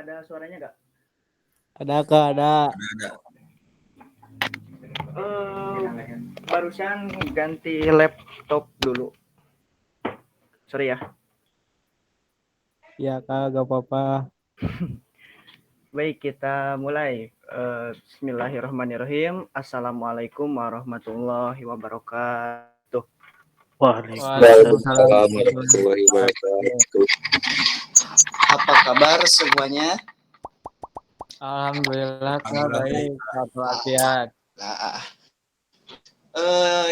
Ada suaranya nggak? Ada Kak, ada. Ada. Barusan ganti laptop dulu. Sorry ya. Ya Kak, gak apa-apa. Baik, kita mulai. Bismillahirrahmanirrahim. Assalamualaikum warahmatullahi wabarakatuh. Waalaikumsalam Warahmatullahi wabarakatuh. Apa kabar semuanya? Alhamdulillah Kak, Alhamdulillah, baik. Sehat walafiat. Nah,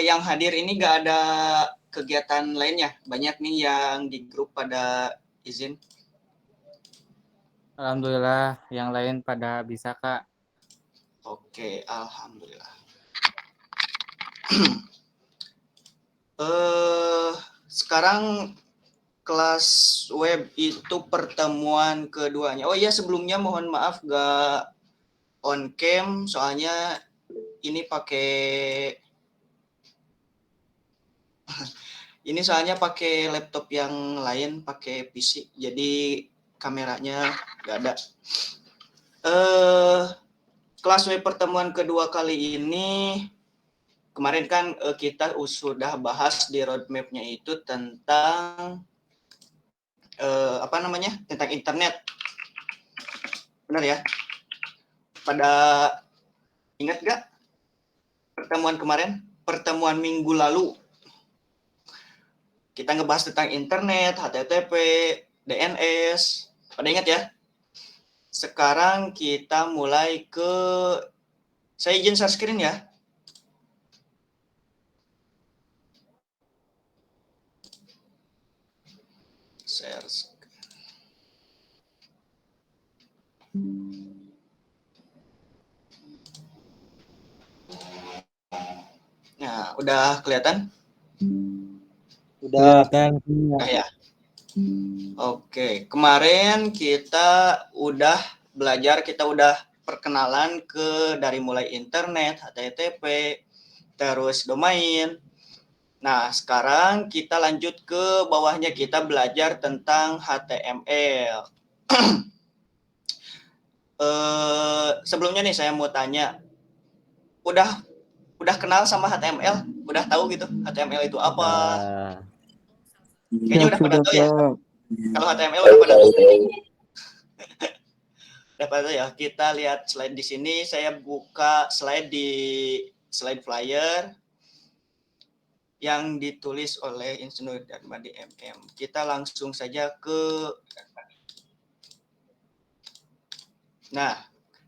yang hadir ini gak ada kegiatan lainnya? Banyak nih yang di grup pada izin. Alhamdulillah, yang lain pada bisa Kak. Oke, alhamdulillah. Sekarang kelas web itu pertemuan keduanya. Oh iya, sebelumnya mohon maaf gak on cam, soalnya ini pakai laptop yang lain, pakai PC, jadi kameranya nggak ada. Kelas web pertemuan kedua kali ini, kemarin kan kita sudah bahas di roadmap-nya itu tentang tentang internet, benar ya? Pada ingat nggak pertemuan kemarin, pertemuan minggu lalu? Kita ngebahas tentang internet, HTTP, DNS. Pada ingat ya? Sekarang kita mulai ke... Saya izin share screen ya. Share screen. Nah, udah kelihatan? Udah. Udah ya. Oke, kemarin kita udah belajar, kita udah perkenalan dari mulai internet, HTTP, terus domain. Nah, sekarang kita lanjut ke bawahnya, kita belajar tentang HTML. Sebelumnya nih saya mau tanya, udah kenal sama HTML? Udah tahu gitu HTML itu apa? Kayaknya udah pada tahu ya. Kalau HTML udah pada tahu. Udah pada tahu ya. Kita lihat slide di sini. Saya buka slide flyer yang ditulis oleh Insinyur Darmadi MM. Kita langsung saja ke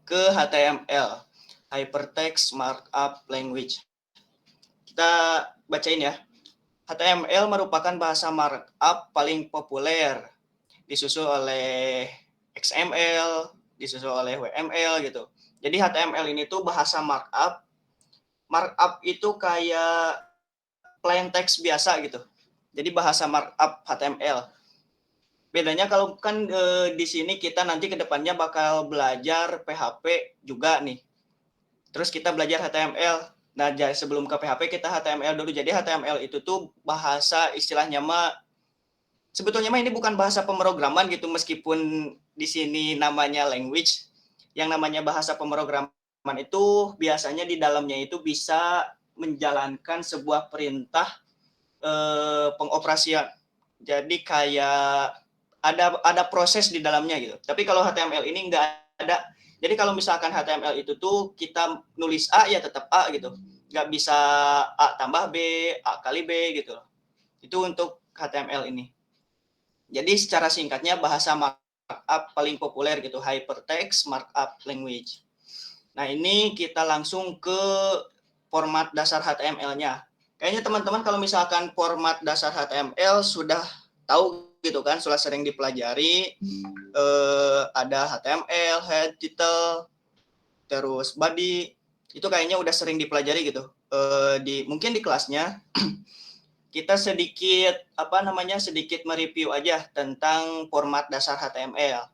HTML, Hypertext Markup Language. Kita bacain ya. HTML merupakan bahasa markup paling populer, disusul oleh XML, disusul oleh WML gitu. Jadi HTML ini tuh bahasa markup. Markup itu kayak plain text biasa gitu. Jadi bahasa markup HTML. Bedanya kalau kan di sini kita nanti ke depannya bakal belajar PHP juga nih. Terus kita belajar HTML. Nah, sebelum ke PHP kita HTML dulu. Jadi HTML itu tuh bahasa, istilahnya sebetulnya ini bukan bahasa pemrograman gitu, meskipun di sini namanya language. Yang namanya bahasa pemrograman itu biasanya di dalamnya itu bisa menjalankan sebuah perintah pengoperasian. Jadi kayak ada proses di dalamnya gitu. Tapi kalau HTML ini nggak ada. Jadi kalau misalkan HTML itu tuh kita nulis A ya tetap A gitu. Nggak bisa A tambah B, A kali B gitu. Itu untuk HTML ini. Jadi secara singkatnya bahasa markup paling populer gitu, Hypertext Markup Language. Nah, ini kita langsung ke format dasar HTML-nya. Kayaknya teman-teman kalau misalkan format dasar HTML sudah tahu gitu kan, sudah sering dipelajari. Ada HTML, head, title, terus body. Itu kayaknya udah sering dipelajari gitu. Mungkin di kelasnya kita sedikit mereview aja tentang format dasar HTML.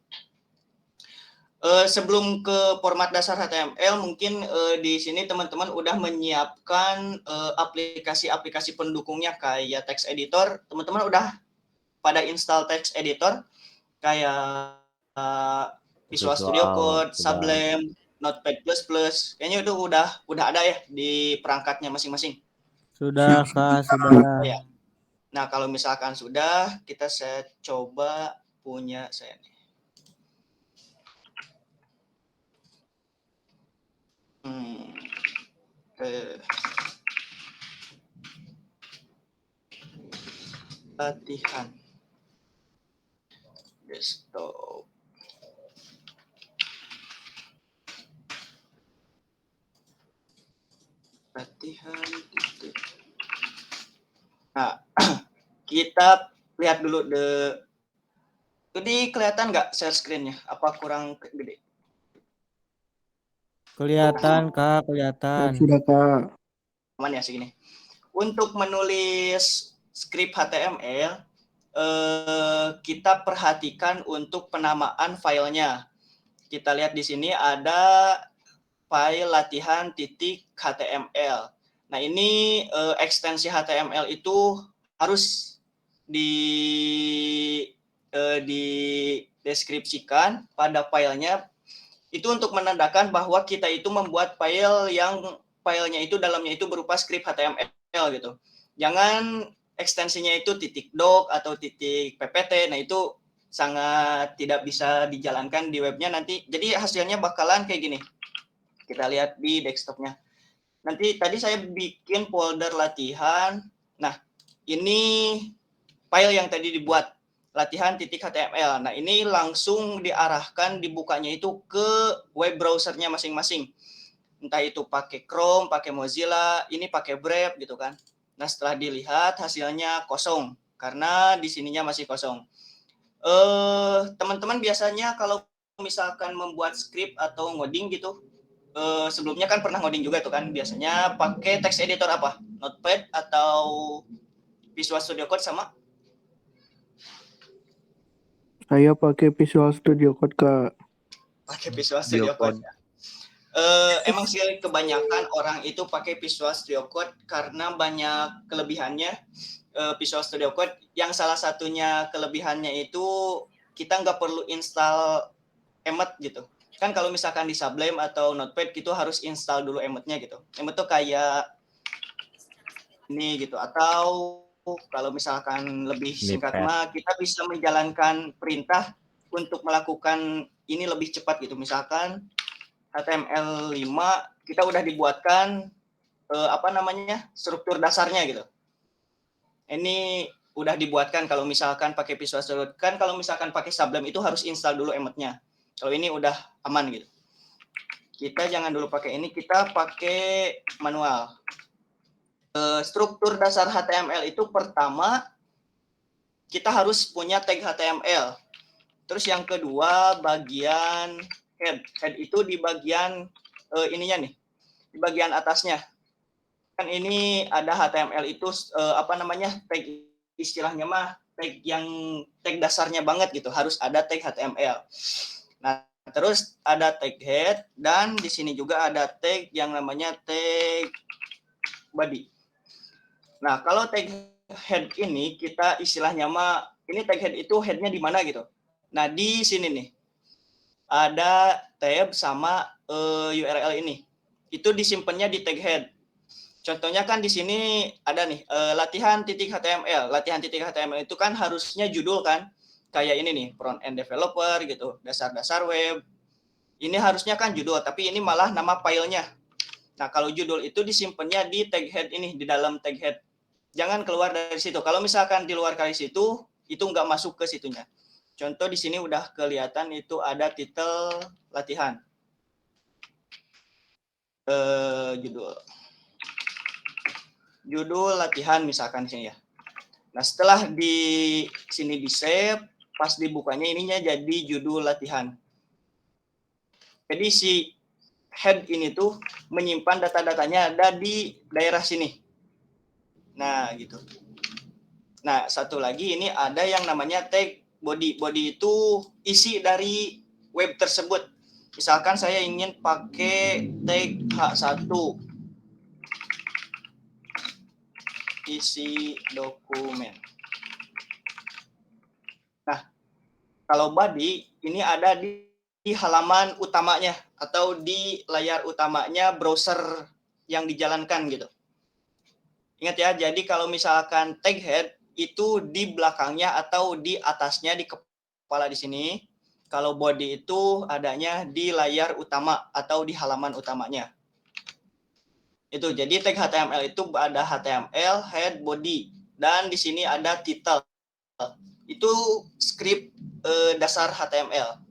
Sebelum ke format dasar HTML, mungkin di sini teman-teman udah menyiapkan aplikasi-aplikasi pendukungnya kayak text editor. Teman-teman udah pada install text editor kayak Visual Studio Code, sudah. Sublime, Notepad++. Kayaknya itu udah ada ya di perangkatnya masing-masing. Sudah, Kak, sudah. Ya. Nah, kalau misalkan sudah, saya coba punya saya nih. Latihan desktop. Latihan titik. Nah, kita lihat dulu Jadi kelihatan nggak share screen-nya? Apa kurang gede? Kelihatan, Kak, kelihatan. Sudah, Kak. Aman ya segini. Untuk menulis skrip HTML, kita perhatikan untuk penamaan filenya. Kita lihat di sini ada file latihan.html. Nah, ini ekstensi HTML itu harus dideskripsikan pada filenya. Itu untuk menandakan bahwa kita itu membuat file yang filenya itu dalamnya itu berupa skrip HTML gitu. Jangan ekstensinya itu .doc atau .ppt. Nah, itu sangat tidak bisa dijalankan di webnya nanti. Jadi hasilnya bakalan kayak gini. Kita lihat di desktopnya. Nanti tadi saya bikin folder latihan. Nah, ini file yang tadi dibuat latihan.html. Nah, ini langsung diarahkan dibukanya itu ke web browsernya masing-masing. Entah itu pakai Chrome, pakai Mozilla, ini pakai Brave gitu kan. Nah, setelah dilihat hasilnya kosong karena di sininya masih kosong. Teman-teman biasanya kalau misalkan membuat script atau ngoding gitu, sebelumnya kan pernah ngoding juga tuh kan, biasanya pakai text editor apa? Notepad atau Visual Studio Code sama? Saya pakai Visual Studio Code, Kak. Pakai Visual Studio Code. Emang sih kebanyakan orang itu pakai Visual Studio Code karena banyak kelebihannya. Visual Studio Code yang salah satunya kelebihannya itu kita nggak perlu install emmet gitu. Kan kalau misalkan di Sublime atau Notepad gitu harus install dulu emmetnya gitu. Emmet tuh kayak ini gitu. Atau kalau misalkan lebih singkat mah kita bisa menjalankan perintah untuk melakukan ini lebih cepat gitu. Misalkan HTML5 kita udah dibuatkan struktur dasarnya gitu. Ini udah dibuatkan kalau misalkan pakai Visual Studio Code. Kan kalau misalkan pakai Sublime itu harus install dulu emmetnya. Kalau ini udah aman gitu. Kita jangan dulu pakai ini, kita pakai manual. Struktur dasar HTML itu pertama kita harus punya tag HTML. Terus yang kedua bagian head. Head itu di bagian ininya nih, di bagian atasnya. Kan ini ada HTML itu tag istilahnya mah tag dasarnya banget gitu, harus ada tag HTML. Nah, terus ada tag head dan di sini juga ada tag yang namanya tag body. Nah, kalau tag head ini kita istilahnya mah ini tag head itu headnya di mana gitu. Nah, di sini nih ada tab sama URL ini. Itu disimpannya di tag head. Contohnya kan di sini ada nih latihan.html. Latihan.html itu kan harusnya judul kan. Kayak ini nih, front end developer gitu, dasar-dasar web. Ini harusnya kan judul, tapi ini malah nama filenya. Nah, kalau judul itu disimpannya di tag head ini, di dalam tag head. Jangan keluar dari situ. Kalau misalkan di luar dari situ, itu nggak masuk ke situnya. Contoh di sini udah kelihatan itu ada titel latihan. Judul latihan misalkan sini ya. Nah, setelah di sini di save, pas dibukanya ininya jadi judul latihan. Jadi si head ini tuh menyimpan data-datanya ada di daerah sini. Nah, gitu. Nah, satu lagi ini ada yang namanya tag body. Body itu isi dari web tersebut. Misalkan saya ingin pakai tag H1. Isi dokumen. Nah, kalau body ini ada di halaman utamanya atau di layar utamanya browser yang dijalankan gitu. Ingat ya, jadi kalau misalkan tag head itu di belakangnya atau di atasnya di kepala di sini. Kalau body itu adanya di layar utama atau di halaman utamanya. Itu jadi tag HTML itu ada HTML, head, body, dan di sini ada title. Itu script dasar HTML.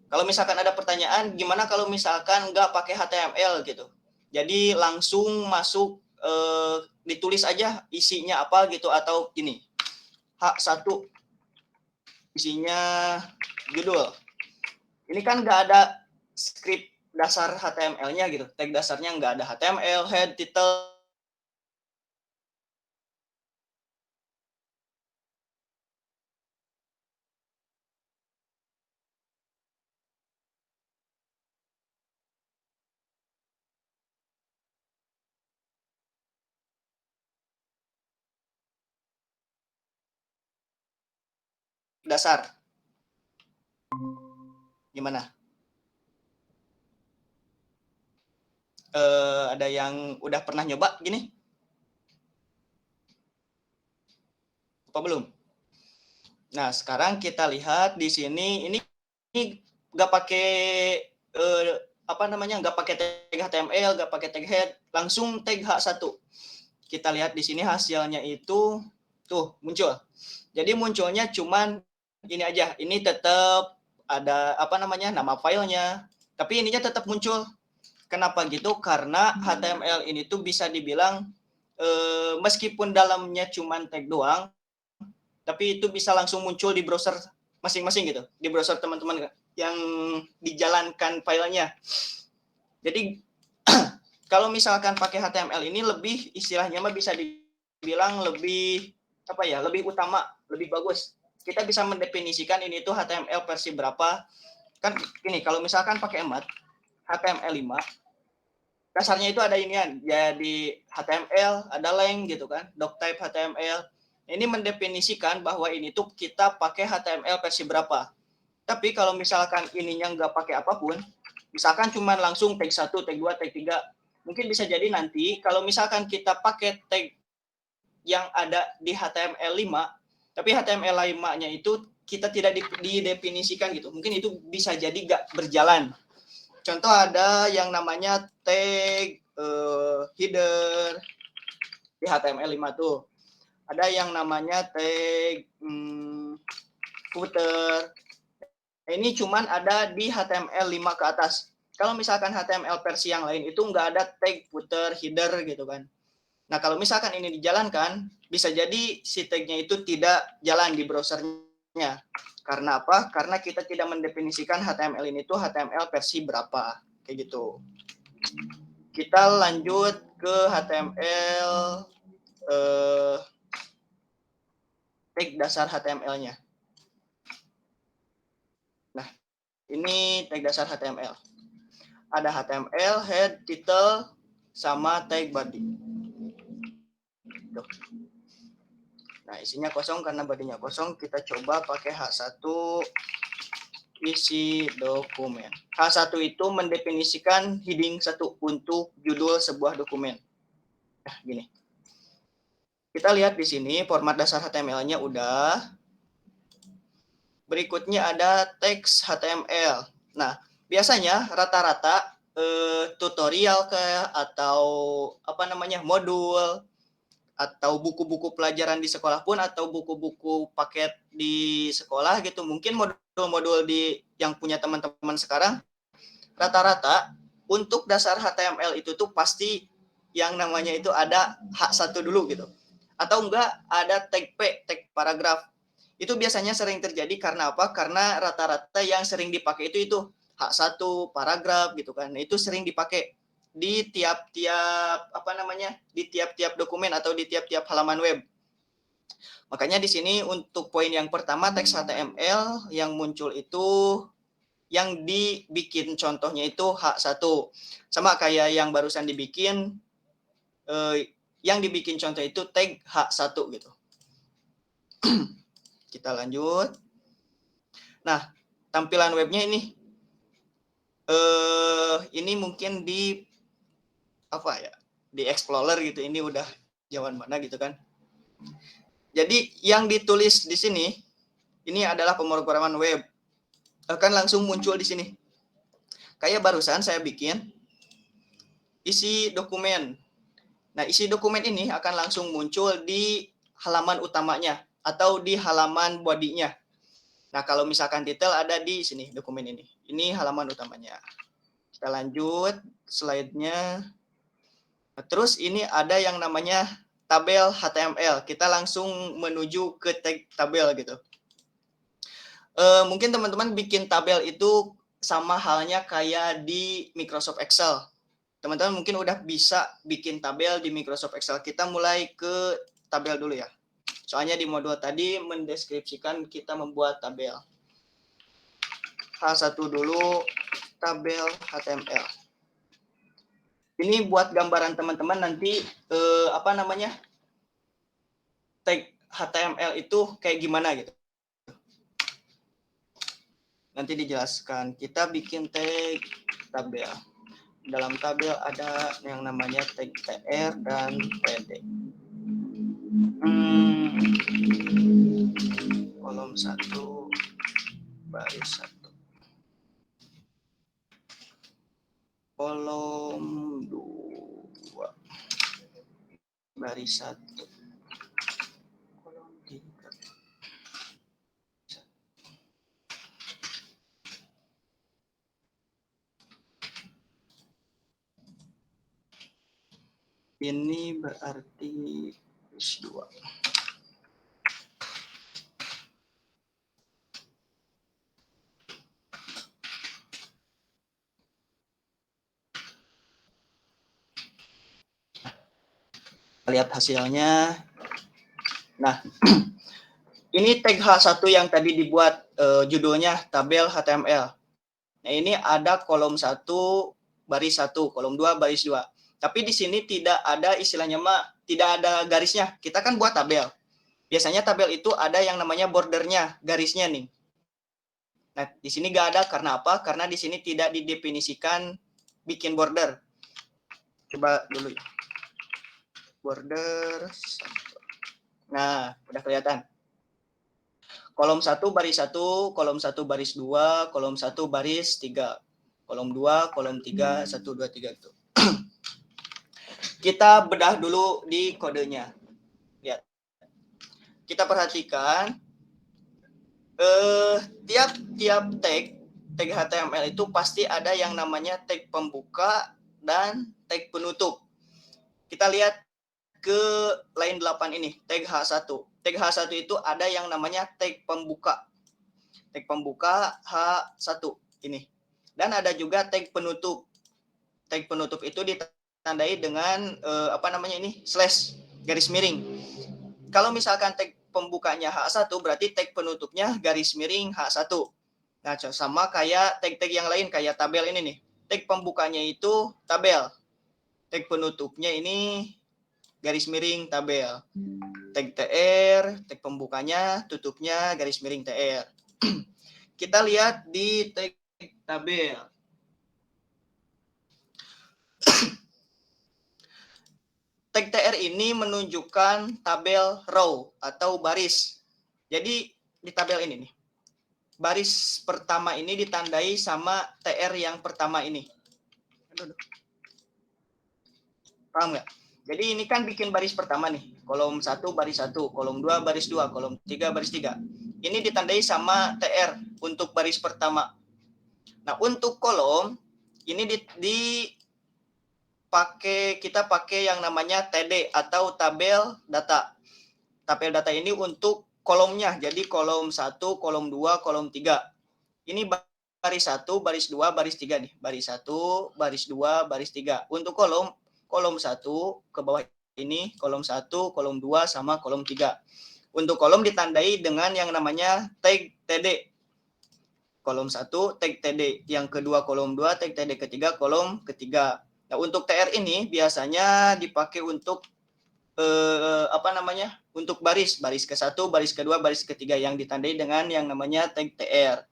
Kalau misalkan ada pertanyaan, gimana kalau misalkan nggak pakai HTML gitu? Jadi langsung masuk ditulis aja isinya apa gitu atau ini H1 isinya judul. Ini kan nggak ada script dasar HTML-nya gitu. Tag dasarnya nggak ada HTML, head, title. Dasar. Gimana? Ada yang udah pernah nyoba gini? Apa belum? Nah, sekarang kita lihat di sini ini nggak pakai apa namanya? Nggak pakai tag HTML, nggak pakai tag head, langsung tag H1. Kita lihat di sini hasilnya itu tuh muncul. Jadi munculnya cuman ini aja. Ini tetap ada apa namanya? Nama filenya. Tapi ininya tetap muncul. Kenapa gitu? Karena HTML ini tuh bisa dibilang meskipun dalamnya cuman tag doang, tapi itu bisa langsung muncul di browser masing-masing gitu, di browser teman-teman yang dijalankan filenya. Jadi kalau misalkan pakai HTML ini lebih istilahnya mah bisa dibilang lebih apa ya, lebih utama, lebih bagus. Kita bisa mendefinisikan ini tuh HTML versi berapa. Kan ini kalau misalkan pakai emat HTML5 dasarnya itu ada inian, jadi HTML, ada length gitu kan, doctype HTML. Ini mendefinisikan bahwa ini tuh kita pakai HTML versi berapa. Tapi kalau misalkan ininya nggak pakai apapun, misalkan cuma langsung tag 1, tag 2, tag 3, mungkin bisa jadi nanti kalau misalkan kita pakai tag yang ada di HTML5, tapi HTML5-nya itu kita tidak didefinisikan gitu. Mungkin itu bisa jadi nggak berjalan. Contoh ada yang namanya tag header di HTML5 tuh. Ada yang namanya tag footer. Ini cuman ada di HTML5 ke atas. Kalau misalkan HTML versi yang lain itu nggak ada tag footer, header gitu kan. Nah kalau misalkan ini dijalankan, bisa jadi si tagnya itu tidak jalan di browsernya. Karena apa? Karena kita tidak mendefinisikan HTML ini tuh HTML versi berapa. Kayak gitu. Kita lanjut ke HTML tag dasar HTML-nya. Nah, ini tag dasar HTML. Ada HTML, head, title, sama tag body. Tuh. Nah, isinya kosong karena bodinya kosong. Kita coba pakai H1 isi dokumen. H1 itu mendefinisikan heading 1 untuk judul sebuah dokumen. Nah, gini. Kita lihat di sini format dasar HTML-nya udah. Berikutnya ada teks HTML. Nah, biasanya rata-rata tutorial atau apa namanya modul atau buku-buku pelajaran di sekolah pun atau buku-buku paket di sekolah gitu, mungkin modul-modul di yang punya teman-teman sekarang rata-rata untuk dasar HTML itu tuh pasti yang namanya itu ada H1 dulu gitu. Atau enggak ada tag P, tag paragraf. Itu biasanya sering terjadi karena apa? Karena rata-rata yang sering dipakai itu H1, paragraf gitu kan. Nah, itu sering dipakai di tiap-tiap apa namanya? Di tiap-tiap dokumen atau di tiap-tiap halaman web. Makanya di sini untuk poin yang pertama teks HTML yang muncul itu yang dibikin contohnya itu H1. Sama kayak yang barusan dibikin yang dibikin contoh itu tag H1 gitu. Kita lanjut. Nah, tampilan webnya ini. Ini mungkin di apa ya? Di Explorer gitu. Ini udah zaman mana gitu kan. Jadi yang ditulis di sini ini adalah pemrograman web. Akan langsung muncul di sini. Kayak barusan saya bikin isi dokumen. Nah, isi dokumen ini akan langsung muncul di halaman utamanya atau di halaman bodinya. Nah, kalau misalkan detail ada di sini dokumen ini. Ini halaman utamanya. Kita lanjut slide-nya. Nah, terus ini ada yang namanya tabel HTML. Kita langsung menuju ke tag tabel gitu. Mungkin teman-teman bikin tabel itu sama halnya kayak di Microsoft Excel. Teman-teman mungkin udah bisa bikin tabel di Microsoft Excel. Kita mulai ke tabel dulu ya. Soalnya di modul tadi mendeskripsikan kita membuat tabel. H1 dulu, tabel HTML. Ini buat gambaran teman-teman nanti tag HTML itu kayak gimana gitu. Nanti dijelaskan. Kita bikin tag tabel. Dalam tabel ada yang namanya tag tr dan td. Kolom 1 baris 1. Kolom 2 baris 1. Kolom 3. Ini berarti baris 2. Lihat hasilnya. Nah, ini tag H1 yang tadi dibuat judulnya tabel HTML. Nah, ini ada kolom 1 baris 1, kolom 2 baris 2. Tapi di sini tidak ada istilahnya tidak ada garisnya. Kita kan buat tabel. Biasanya tabel itu ada yang namanya bordernya, garisnya nih. Nah, di sini nggak ada karena apa? Karena di sini tidak didefinisikan bikin border. Coba dulu ya. Border. Nah, udah kelihatan. Kolom 1 baris 1, kolom 1 baris 2, kolom 1 baris 3. Kolom 2, kolom 3, 1, 2, 3 gitu. Kita bedah dulu di kodenya. Lihat. Kita perhatikan tiap tag HTML itu pasti ada yang namanya tag pembuka dan tag penutup. Kita lihat ke line 8 ini, tag H1. Tag H1 itu ada yang namanya tag pembuka. Tag pembuka H1 ini. Dan ada juga tag penutup. Tag penutup itu ditandai dengan slash garis miring. Kalau misalkan tag pembukanya H1 berarti tag penutupnya garis miring H1. Nah, sama kayak tag-tag yang lain kayak tabel ini nih. Tag pembukanya itu tabel. Tag penutupnya ini garis miring tabel. Tag tr, tag pembukanya, tutupnya garis miring tr. Kita lihat di tag tabel. Tag tr ini menunjukkan tabel row atau baris. Jadi di tabel ini nih, baris pertama ini ditandai sama tr yang pertama ini. Paham nggak? Jadi ini kan bikin baris pertama nih, kolom 1 baris 1, kolom 2 baris 2, kolom 3 baris 3. Ini ditandai sama tr untuk baris pertama. Nah, untuk kolom ini kita pakai yang namanya TD atau tabel data. Tabel data ini untuk kolomnya. Jadi kolom 1, kolom 2, kolom 3. Ini baris 1, baris 2, baris 3 nih. Baris 1, baris 2, baris 3. Untuk kolom 1 ke bawah ini, kolom 1, kolom 2 sama kolom 3. Untuk kolom ditandai dengan yang namanya tag TD. Kolom 1 tag TD, yang kedua kolom 2 tag TD, ketiga kolom ketiga. Nah, untuk TR ini biasanya dipakai untuk untuk baris ke-1, baris ke-2, baris ke-3 yang ditandai dengan yang namanya tag TR.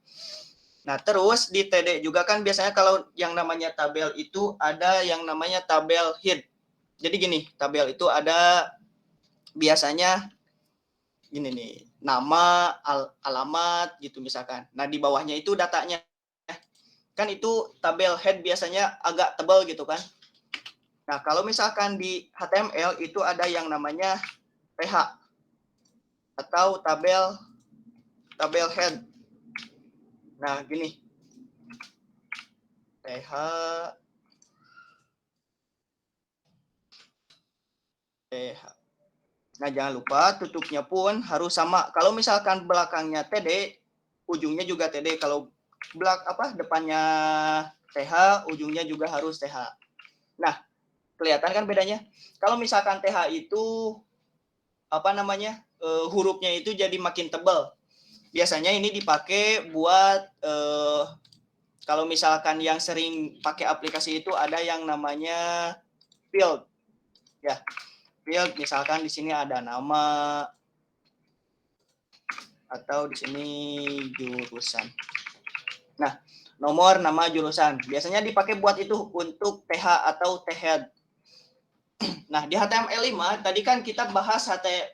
Nah, terus di TD juga kan biasanya kalau yang namanya tabel itu ada yang namanya tabel head. Jadi gini, tabel itu ada biasanya gini nih, nama, alamat gitu misalkan. Nah, di bawahnya itu datanya. Kan itu tabel head biasanya agak tebal gitu kan. Nah, kalau misalkan di HTML itu ada yang namanya TH atau tabel head. Nah, gini. TH Nah, jangan lupa tutupnya pun harus sama. Kalau misalkan belakangnya TD, ujungnya juga TD. Kalau depannya TH, ujungnya juga harus TH. Nah, kelihatan kan bedanya? Kalau misalkan TH itu hurufnya itu jadi makin tebal. Biasanya ini dipakai buat kalau misalkan yang sering pakai aplikasi itu ada yang namanya field. Ya, field misalkan di sini ada nama atau di sini jurusan. Nah, nomor, nama, jurusan. Biasanya dipakai buat itu untuk TH atau THEAD. Nah, di HTML5 tadi kan kita bahas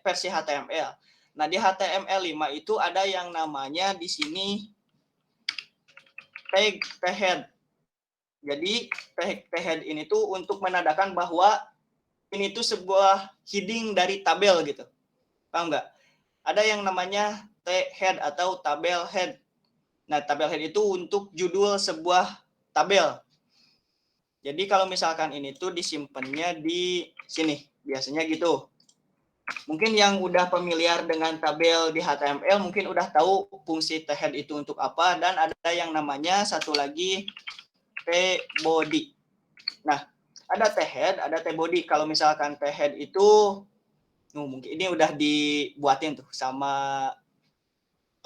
versi HTML. Nah, di HTML5 itu ada yang namanya di sini tag head. Jadi tag head ini tuh untuk menandakan bahwa ini tuh sebuah heading dari tabel gitu. Paham nggak? Ada yang namanya tag head atau tabel head. Nah, tabel head itu untuk judul sebuah tabel. Jadi kalau misalkan ini tuh disimpannya di sini, biasanya gitu. Mungkin yang udah familiar dengan tabel di HTML mungkin udah tahu fungsi tag head itu untuk apa, dan ada yang namanya satu lagi T-body. Nah, ada T-head, ada T-body. Kalau misalkan T-head itu, mungkin ini udah dibuatin tuh sama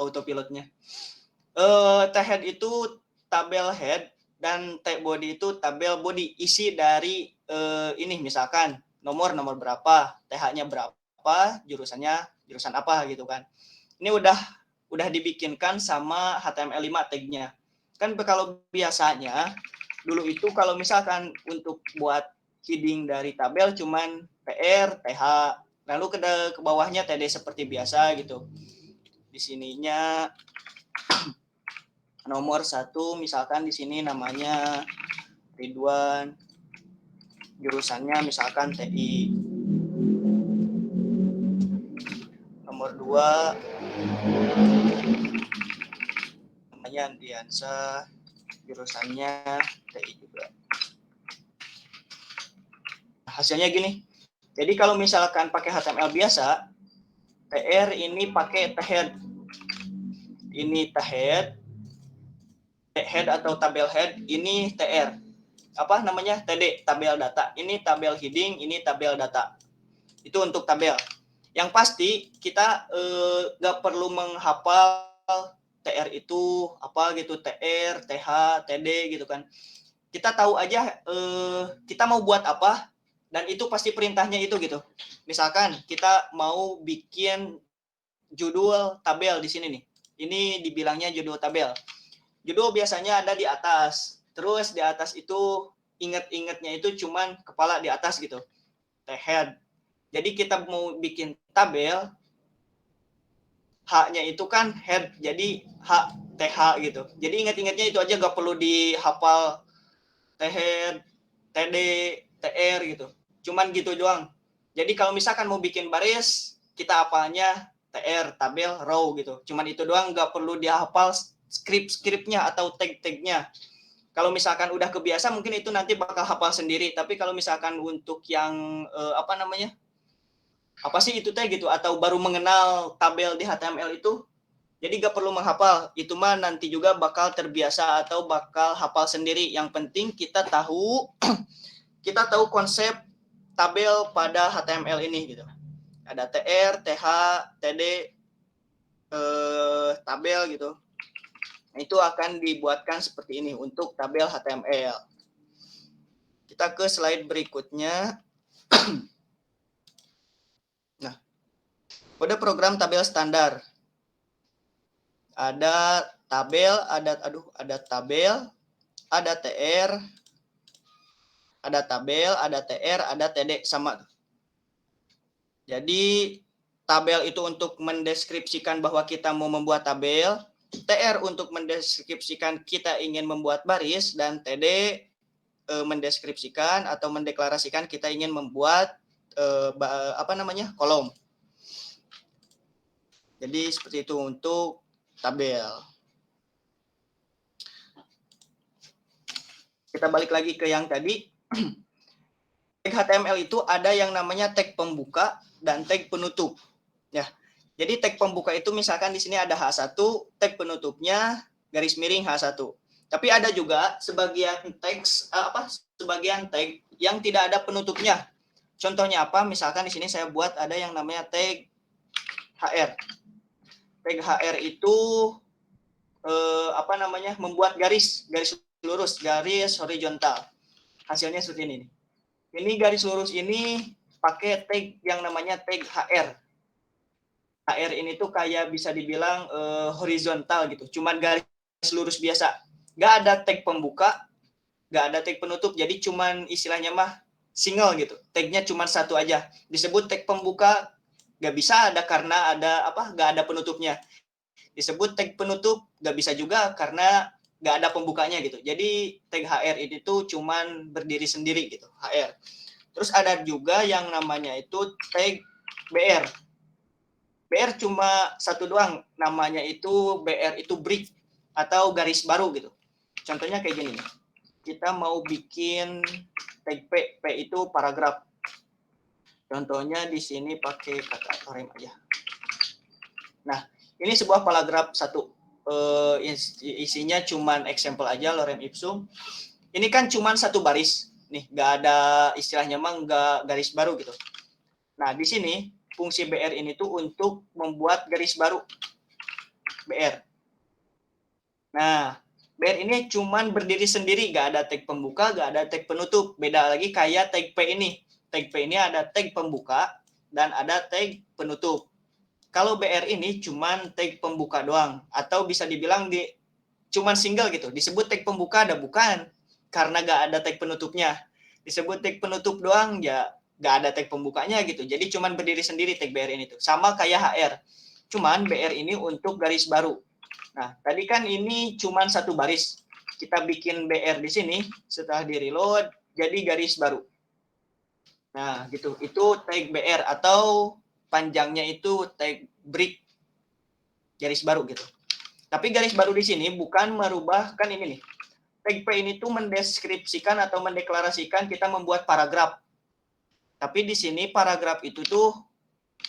autopilotnya. T-head itu tabel head, dan T-body itu tabel body. Isi dari ini misalkan nomor berapa, TH-nya berapa, jurusan apa gitu kan. Ini udah dibikinkan sama HTML5 tag-nya. Kan kalau biasanya dulu itu kalau misalkan untuk buat heading dari tabel cuman TR, TH, lalu ke bawahnya TD seperti biasa gitu. Di sininya nomor 1 misalkan di sini namanya Ridwan, jurusannya misalkan TI. Nomor 2 namanya Andiansa, jurusannya TI juga. Hasilnya gini. Jadi kalau misalkan pakai HTML biasa, TR ini pakai T-head. Ini T-head atau tabel head, ini TR. Apa namanya? TD, tabel data. Ini tabel heading, ini tabel data. Itu untuk tabel. Yang pasti kita nggak perlu menghafal TR itu apa gitu, TR, TH, TD gitu kan. Kita tahu aja kita mau buat apa, dan itu pasti perintahnya itu gitu. Misalkan kita mau bikin judul tabel di sini nih. Ini dibilangnya judul tabel. Judul biasanya ada di atas. Terus di atas itu ingat-ingatnya itu cuman kepala di atas gitu. Head. Jadi kita mau bikin tabel, H-nya itu kan head. Jadi H, TH gitu. Jadi ingat-ingatnya itu aja, gak perlu dihafal T-head, TD, TR gitu. Cuman gitu doang. Jadi kalau misalkan mau bikin baris, kita apanya TR, tabel, row gitu. Cuman itu doang, gak perlu dihafal skrip-skripnya atau tag-tagnya. Kalau misalkan udah kebiasa mungkin itu nanti bakal hafal sendiri. Tapi kalau misalkan untuk yang apa sih itu teh gitu, atau baru mengenal tabel di HTML itu, jadi gak perlu menghafal. Itu mah nanti juga bakal terbiasa atau bakal hafal sendiri. Yang penting kita tahu konsep tabel pada HTML ini gitu. Ada TR, TH, TD, tabel gitu. Nah, itu akan dibuatkan seperti ini untuk tabel HTML. Kita ke slide berikutnya. Nah, pada program tabel standar ada tabel, ada tabel, ada TR, ada tabel, ada TR, ada TD sama. Jadi tabel itu untuk mendeskripsikan bahwa kita mau membuat tabel, TR untuk mendeskripsikan kita ingin membuat baris, dan TD mendeskripsikan atau mendeklarasikan kita ingin membuat kolom. Jadi seperti itu untuk tabel. Kita balik lagi ke yang tadi. Tag HTML itu ada yang namanya tag pembuka dan tag penutup. Ya. Jadi tag pembuka itu misalkan di sini ada H1, tag penutupnya garis miring H1. Tapi ada juga sebagian tag yang tidak ada penutupnya. Contohnya apa? Misalkan di sini saya buat ada yang namanya tag HR. Tag HR itu membuat garis lurus, garis horizontal. Hasilnya seperti ini. Ini garis lurus ini pakai tag yang namanya tag HR. HR ini tuh kayak bisa dibilang horizontal gitu, cuman garis lurus biasa. Nggak ada tag pembuka, nggak ada tag penutup, jadi cuman istilahnya mah single gitu. Tagnya cuma satu aja. Disebut tag pembuka nggak bisa ada karena nggak ada penutupnya. Disebut tag penutup nggak bisa juga karena nggak ada pembukanya gitu. Jadi tag HR ini tuh cuman berdiri sendiri gitu, HR. Terus ada juga yang namanya itu tag BR. BR cuma satu doang, namanya itu BR itu break atau garis baru gitu. Contohnya kayak gini. Kita mau bikin tag P itu paragraf. Contohnya di sini pakai kata rem aja. Nah, ini sebuah paragraf satu. Isinya cuman example aja, lorem ipsum. Ini kan cuman satu baris. Nih, nggak ada istilahnya mah nggak garis baru gitu. Nah, di sini fungsi BR ini tuh untuk membuat garis baru. BR. Nah, BR ini cuman berdiri sendiri, nggak ada tag pembuka, nggak ada tag penutup. Beda lagi kayak tag P ini. Tag P ini ada tag pembuka dan ada tag penutup. Kalau BR ini cuman tag pembuka doang, atau bisa dibilang cuman single gitu. Disebut tag pembuka ada bukan, karena nggak ada tag penutupnya. Disebut tag penutup doang ya nggak ada tag pembukanya gitu. Jadi cuman berdiri sendiri tag BR ini tuh. Sama kayak HR. Cuman BR ini untuk garis baru. Nah, tadi kan ini cuman satu baris. Kita bikin BR di sini, setelah di reload jadi garis baru. Nah, gitu. Itu tag BR atau panjangnya itu tag break, garis baru gitu. Tapi garis baru di sini bukan merubah, kan ini nih. Tag P ini tuh mendeskripsikan atau mendeklarasikan kita membuat paragraf. Tapi di sini paragraf itu tuh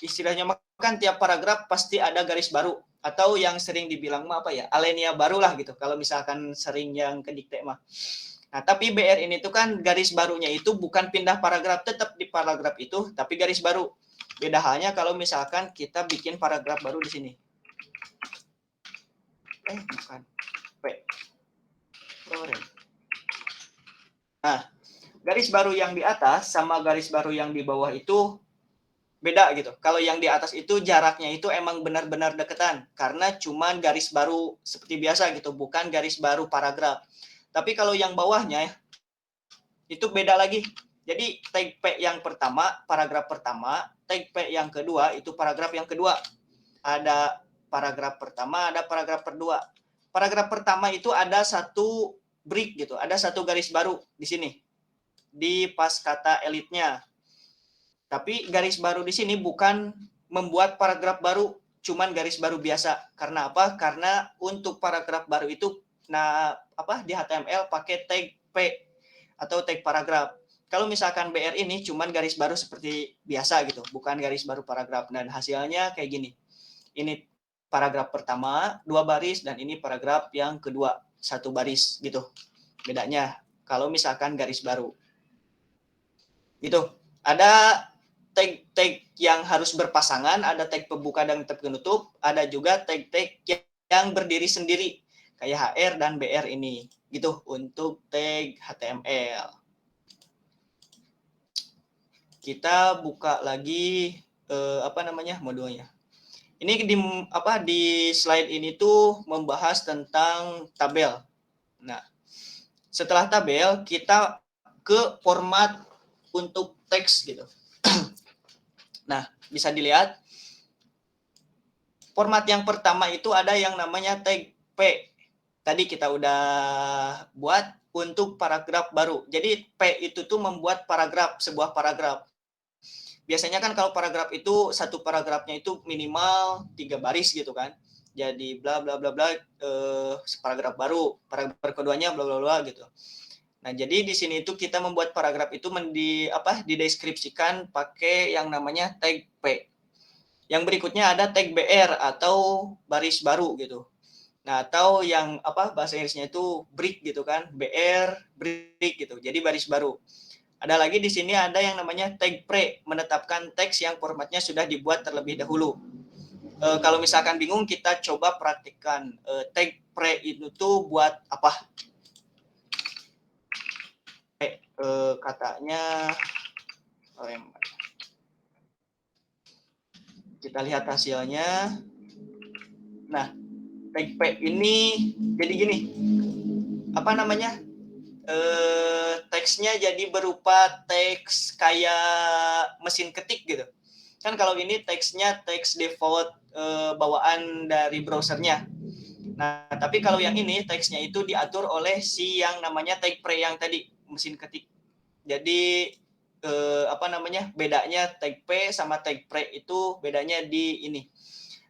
istilahnya kan tiap paragraf pasti ada garis baru atau yang sering dibilang mah alinea baru lah gitu. Kalau misalkan sering yang kedikte mah. Nah, tapi BR ini tuh kan garis barunya itu bukan pindah paragraf, tetap di paragraf itu tapi garis baru. Beda halnya kalau misalkan kita bikin paragraf baru di sini. Bukan. P. Nah, garis baru yang di atas sama garis baru yang di bawah itu beda gitu. Kalau yang di atas itu jaraknya itu emang benar-benar deketan karena cuman garis baru seperti biasa gitu, bukan garis baru paragraf. Tapi kalau yang bawahnya itu beda lagi. Jadi tag P yang pertama, paragraf pertama, tag P yang kedua itu paragraf yang kedua. Ada paragraf pertama, ada paragraf kedua. Paragraf pertama itu ada satu break gitu, ada satu garis baru di sini. Di pas kata elitnya. Tapi garis baru di sini bukan membuat paragraf baru, cuman garis baru biasa. Karena apa? Karena untuk paragraf baru itu di HTML pakai tag P atau tag paragraf. Kalau misalkan BR ini cuman garis baru seperti biasa gitu, bukan garis baru paragraf. Dan hasilnya kayak gini. Ini paragraf pertama 2 baris dan ini paragraf yang kedua 1 baris gitu. Bedanya kalau misalkan garis baru. Gitu. Ada tag yang harus berpasangan, ada tag pembuka dan tag penutup, ada juga tag-tag yang berdiri sendiri kayak HR dan BR ini. Gitu untuk tag HTML. Kita buka lagi modulnya. Ini di slide ini tuh membahas tentang tabel. Nah, setelah tabel kita ke format untuk teks gitu. Nah, bisa dilihat format yang pertama itu ada yang namanya tag P. Tadi kita udah buat untuk paragraf baru. Jadi P itu tuh membuat paragraf, sebuah paragraf. Biasanya kan kalau paragraf itu satu paragrafnya itu minimal 3 baris gitu kan. Jadi bla bla bla bla paragraf baru, paragraf keduanya bla bla bla gitu. Nah, jadi di sini itu kita membuat paragraf itu dideskripsikan pakai yang namanya tag P. Yang berikutnya ada tag BR atau baris baru gitu. Nah, atau yang bahasa Inggrisnya itu break gitu kan, BR break gitu. Jadi baris baru. Ada lagi di sini ada yang namanya tag pre, menetapkan teks yang formatnya sudah dibuat terlebih dahulu. Kalau misalkan bingung, kita coba praktikkan. Tag pre itu tuh buat apa? Katanya, kita lihat hasilnya. Nah, tag pre ini jadi gini, teksnya jadi berupa teks kayak mesin ketik gitu. Kan kalau ini teksnya teks default bawaan dari browsernya. Nah, tapi kalau yang ini teksnya itu diatur oleh si yang namanya tag pre yang tadi, mesin ketik. Jadi bedanya tag pre sama tag pre itu bedanya di ini.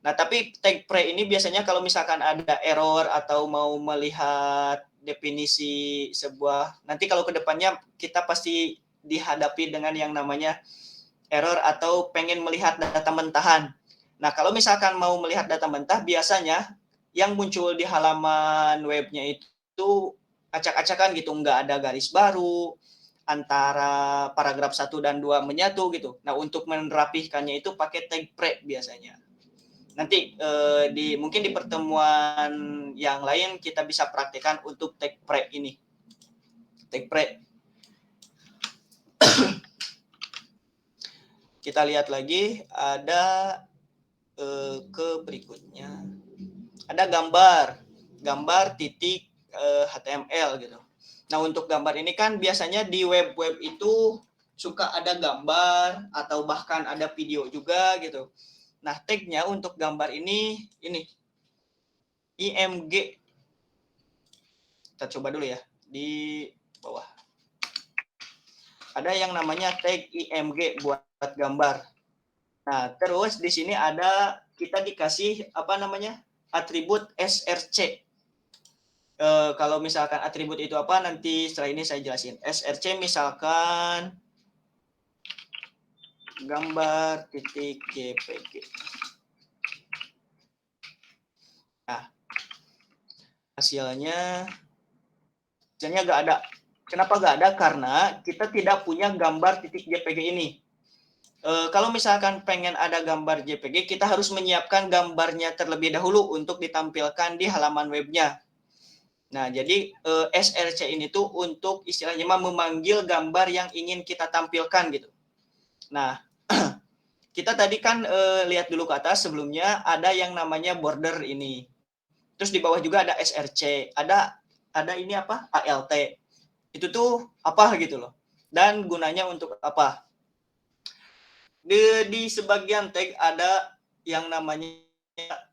Nah, tapi tag pre ini biasanya kalau misalkan ada error atau mau melihat definisi sebuah, nanti kalau kedepannya kita pasti dihadapi dengan yang namanya error atau pengen melihat data mentahan. Nah, kalau misalkan mau melihat data mentah, biasanya yang muncul di halaman webnya itu acak-acakan gitu, nggak ada garis baru, antara paragraf 1 dan 2 menyatu gitu. Nah, untuk merapihkannya itu pakai tag pre biasanya. Nanti mungkin di pertemuan yang lain kita bisa praktekkan untuk tag pre ini. Tag pre. Kita lihat lagi, ada ke berikutnya. Ada gambar titik HTML gitu. Nah, untuk gambar ini kan biasanya di web-web itu suka ada gambar atau bahkan ada video juga gitu. Nah, tag-nya untuk gambar ini IMG. Kita coba dulu ya di bawah. Ada yang namanya tag IMG buat gambar. Nah, terus di sini ada kita dikasih atribut SRC. Kalau misalkan atribut itu apa, nanti setelah ini saya jelasin. SRC misalkan gambar titik JPG. Nah, hasilnya nggak ada. Kenapa nggak ada? Karena kita tidak punya gambar titik JPG ini. Kalau misalkan pengen ada gambar JPG, kita harus menyiapkan gambarnya terlebih dahulu untuk ditampilkan di halaman webnya. Nah, jadi SRC ini tuh untuk istilahnya memanggil gambar yang ingin kita tampilkan gitu. Nah, kita tadi kan lihat dulu ke atas sebelumnya ada yang namanya border ini. Terus di bawah juga ada SRC, ada ini ALT. Itu tuh apa gitu loh. Dan gunanya untuk apa? Di sebagian tag ada yang namanya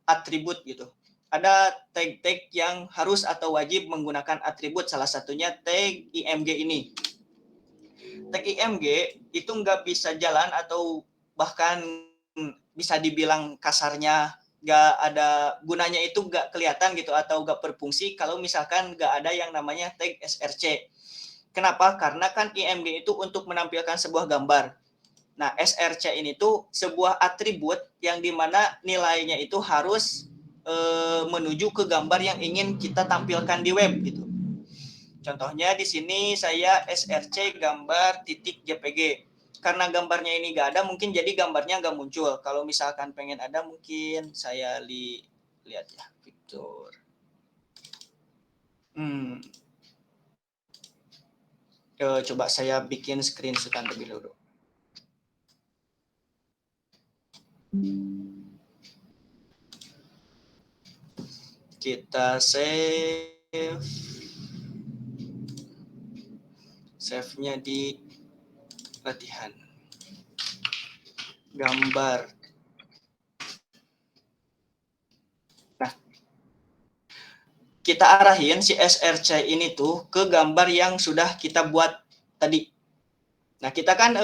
atribut gitu. Ada tag-tag yang harus atau wajib menggunakan atribut, salah satunya tag IMG ini. Tag IMG itu nggak bisa jalan atau bahkan bisa dibilang kasarnya nggak ada gunanya, itu nggak kelihatan gitu atau nggak berfungsi kalau misalkan nggak ada yang namanya tag SRC. Kenapa? Karena kan IMG itu untuk menampilkan sebuah gambar. Nah, SRC ini tuh sebuah atribut yang dimana nilainya itu harus menuju ke gambar yang ingin kita tampilkan di web gitu. Contohnya di sini saya SRC gambar titik JPG. Karena gambarnya ini nggak ada, mungkin jadi gambarnya nggak muncul. Kalau misalkan pengen ada, mungkin saya lihat ya, Victor. Coba saya bikin screenshotan terlebih dulu. Kita save. Save-nya di latihan. Gambar. Nah, kita arahin si SRC ini tuh ke gambar yang sudah kita buat tadi. Nah, kita kan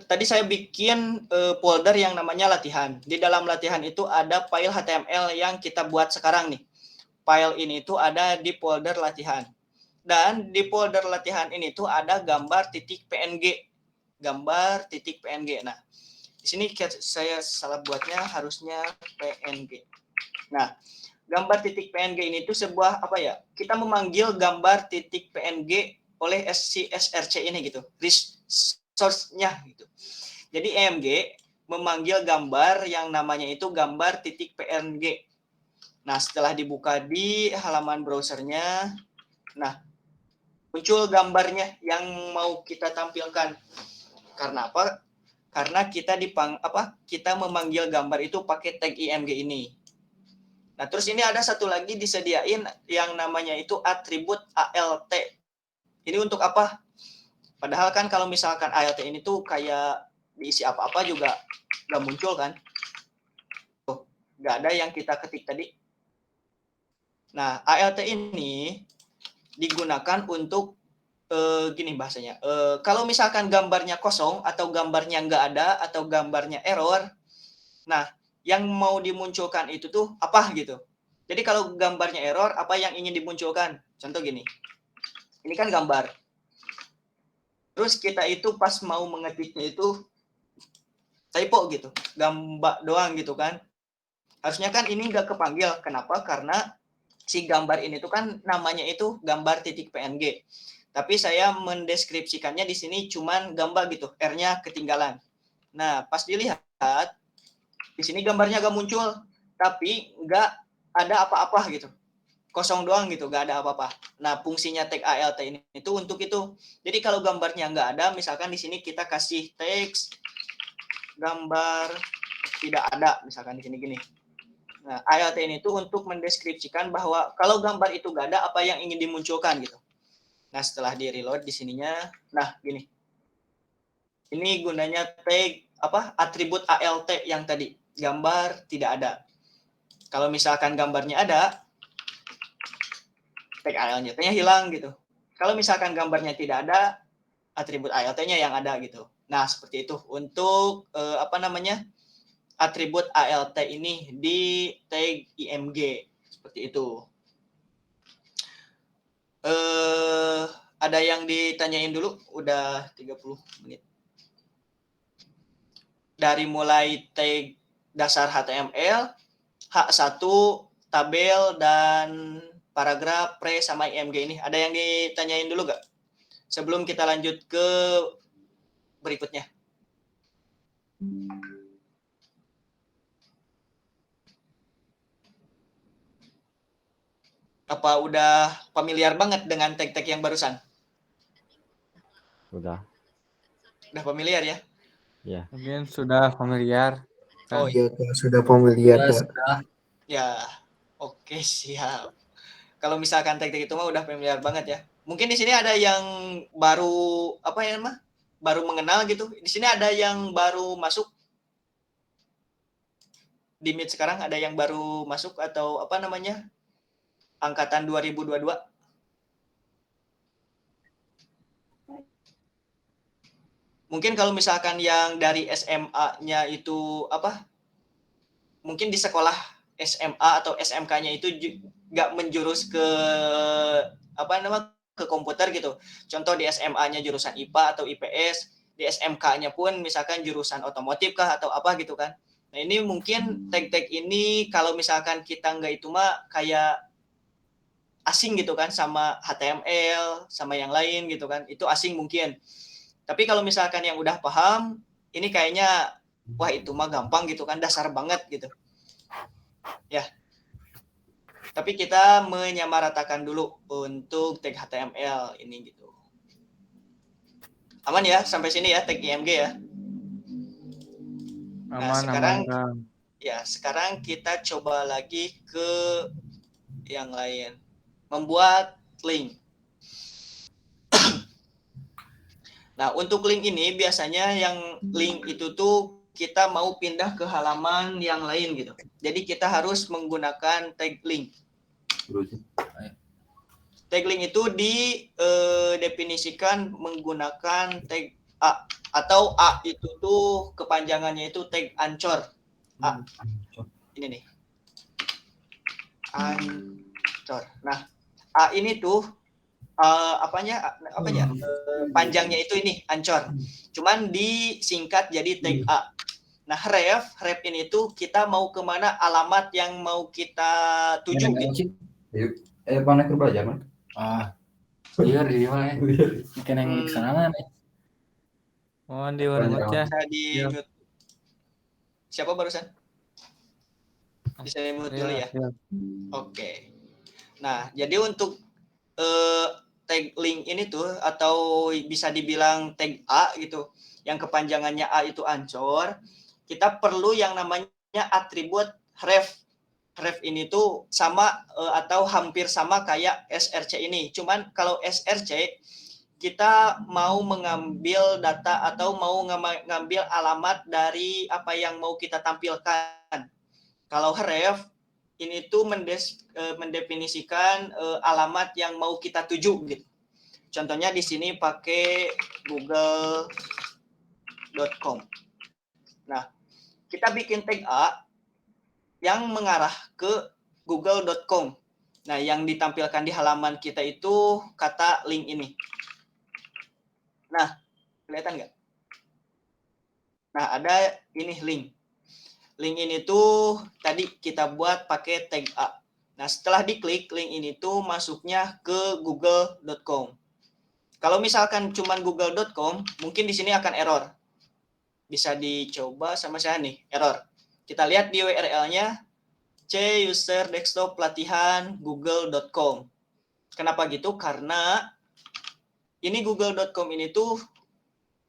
tadi saya bikin folder yang namanya latihan. Di dalam latihan itu ada file HTML yang kita buat sekarang nih. File ini tuh ada di folder latihan. Dan di folder latihan ini tuh ada gambar .png. Gambar .png. Nah, di sini saya salah buatnya, harusnya PNG. Nah, gambar .png ini tuh sebuah apa ya? Kita memanggil gambar .png oleh SRC ini gitu. Resource-nya gitu. Jadi EMG memanggil gambar yang namanya itu gambar .png. Nah, setelah dibuka di halaman browsernya, nah, muncul gambarnya yang mau kita tampilkan. Karena apa? Karena kita kita memanggil gambar itu pakai tag IMG ini. Nah, terus ini ada satu lagi disediain yang namanya itu atribut ALT. Ini untuk apa? Padahal kan kalau misalkan ALT ini tuh kayak diisi apa-apa juga nggak muncul kan? Tuh, nggak ada yang kita ketik tadi. Nah, ALT ini digunakan untuk gini bahasanya. Kalau misalkan gambarnya kosong atau gambarnya nggak ada atau gambarnya error, nah yang mau dimunculkan itu tuh apa gitu. Jadi kalau gambarnya error, apa yang ingin dimunculkan? Contoh gini, ini kan gambar. Terus kita itu pas mau mengetiknya itu typo gitu, gambar doang gitu kan. Harusnya kan ini nggak kepanggil. Kenapa? Karena si gambar ini tuh kan namanya itu gambar .png. Tapi saya mendeskripsikannya di sini cuman gambar gitu, R-nya ketinggalan. Nah, pas dilihat, di sini gambarnya gak muncul, tapi nggak ada apa-apa gitu. Kosong doang gitu, nggak ada apa-apa. Nah, fungsinya tag ALT ini itu untuk itu. Jadi kalau gambarnya nggak ada, misalkan di sini kita kasih teks gambar tidak ada, misalkan di sini gini. Nah, ALT ini tuh untuk mendeskripsikan bahwa kalau gambar itu nggak ada, apa yang ingin dimunculkan gitu. Nah, setelah di reload di sininya, nah gini. Ini gunanya tag atribut ALT yang tadi, gambar tidak ada. Kalau misalkan gambarnya ada, tag ALT-nya hilang gitu. Kalau misalkan gambarnya tidak ada, atribut ALT-nya yang ada gitu. Nah, seperti itu untuk atribut ALT ini di tag IMG seperti itu. Ada yang ditanyain dulu? Udah 30 menit. Dari mulai tag dasar HTML, H1, tabel, dan paragraf, pre, sama IMG ini. Ada yang ditanyain dulu nggak? Sebelum kita lanjut ke berikutnya. Apa udah familiar banget dengan tag-tag yang barusan? Udah. Udah familiar ya? Ya. Mungkin sudah familiar. Oh Iya, Kak, sudah familiar, Kak. ya, oke, siap. Kalau misalkan tag-tag itu mah udah familiar banget ya. Mungkin di sini ada yang baru baru mengenal gitu. Di sini ada yang baru masuk di Meet sekarang, ada yang baru masuk atau angkatan 2022. Mungkin kalau misalkan yang dari SMA-nya itu mungkin di sekolah SMA atau SMK-nya itu nggak menjurus ke ke komputer gitu. Contoh di SMA-nya jurusan IPA atau IPS, di SMK-nya pun misalkan jurusan otomotif kah atau apa gitu kan. Nah, ini mungkin tag-tag ini kalau misalkan kita nggak itu mah kayak asing gitu kan sama HTML, sama yang lain gitu kan. Itu asing mungkin. Tapi kalau misalkan yang udah paham, ini kayaknya wah itu mah gampang gitu kan, dasar banget gitu. Ya. Tapi kita menyamaratakan dulu untuk tag HTML ini gitu. Aman ya sampai sini ya tag IMG ya. Aman, sekarang aman, Kang. ya, sekarang kita coba lagi ke yang lain. Membuat link. Nah, untuk link ini biasanya yang link itu tuh kita mau pindah ke halaman yang lain gitu. Jadi kita harus menggunakan tag link. Tag link itu didefinisikan menggunakan tag A, atau A itu tuh kepanjangannya itu tag ancor. A. Ini nih. Ancor. Nah, A ini tuh panjangnya itu ini ancor. Cuman disingkat jadi tag A. Nah, ref ini tuh kita mau kemana, alamat yang mau kita tuju gitu. Mana ke belajar man? Iya di mana? Mungkin yang kesenangan nih. Oh di mana baca? Bisa di mute. Siapa barusan? Bisa di mute dulu ya. Oke. Nah, jadi untuk tag link ini tuh atau bisa dibilang tag A gitu, yang kepanjangannya A itu ancor, kita perlu yang namanya atribut ref. Ref ini tuh sama atau hampir sama kayak src ini. Cuman kalau src kita mau mengambil data atau mau ngambil alamat dari apa yang mau kita tampilkan. Kalau ref ini tuh mendefinisikan alamat yang mau kita tuju gitu. Contohnya di sini pakai google.com. Nah, kita bikin tag A yang mengarah ke google.com. Nah, yang ditampilkan di halaman kita itu kata link ini. Nah, kelihatan nggak? Nah, ada ini link. Link ini tuh tadi kita buat pakai tag A. Nah, setelah diklik, link ini tuh masuknya ke google.com. Kalau misalkan cuman google.com, mungkin di sini akan error. Bisa dicoba sama saya nih, error. Kita lihat di URL-nya c-user desktop pelatihan google.com. Kenapa gitu? Karena ini google.com ini tuh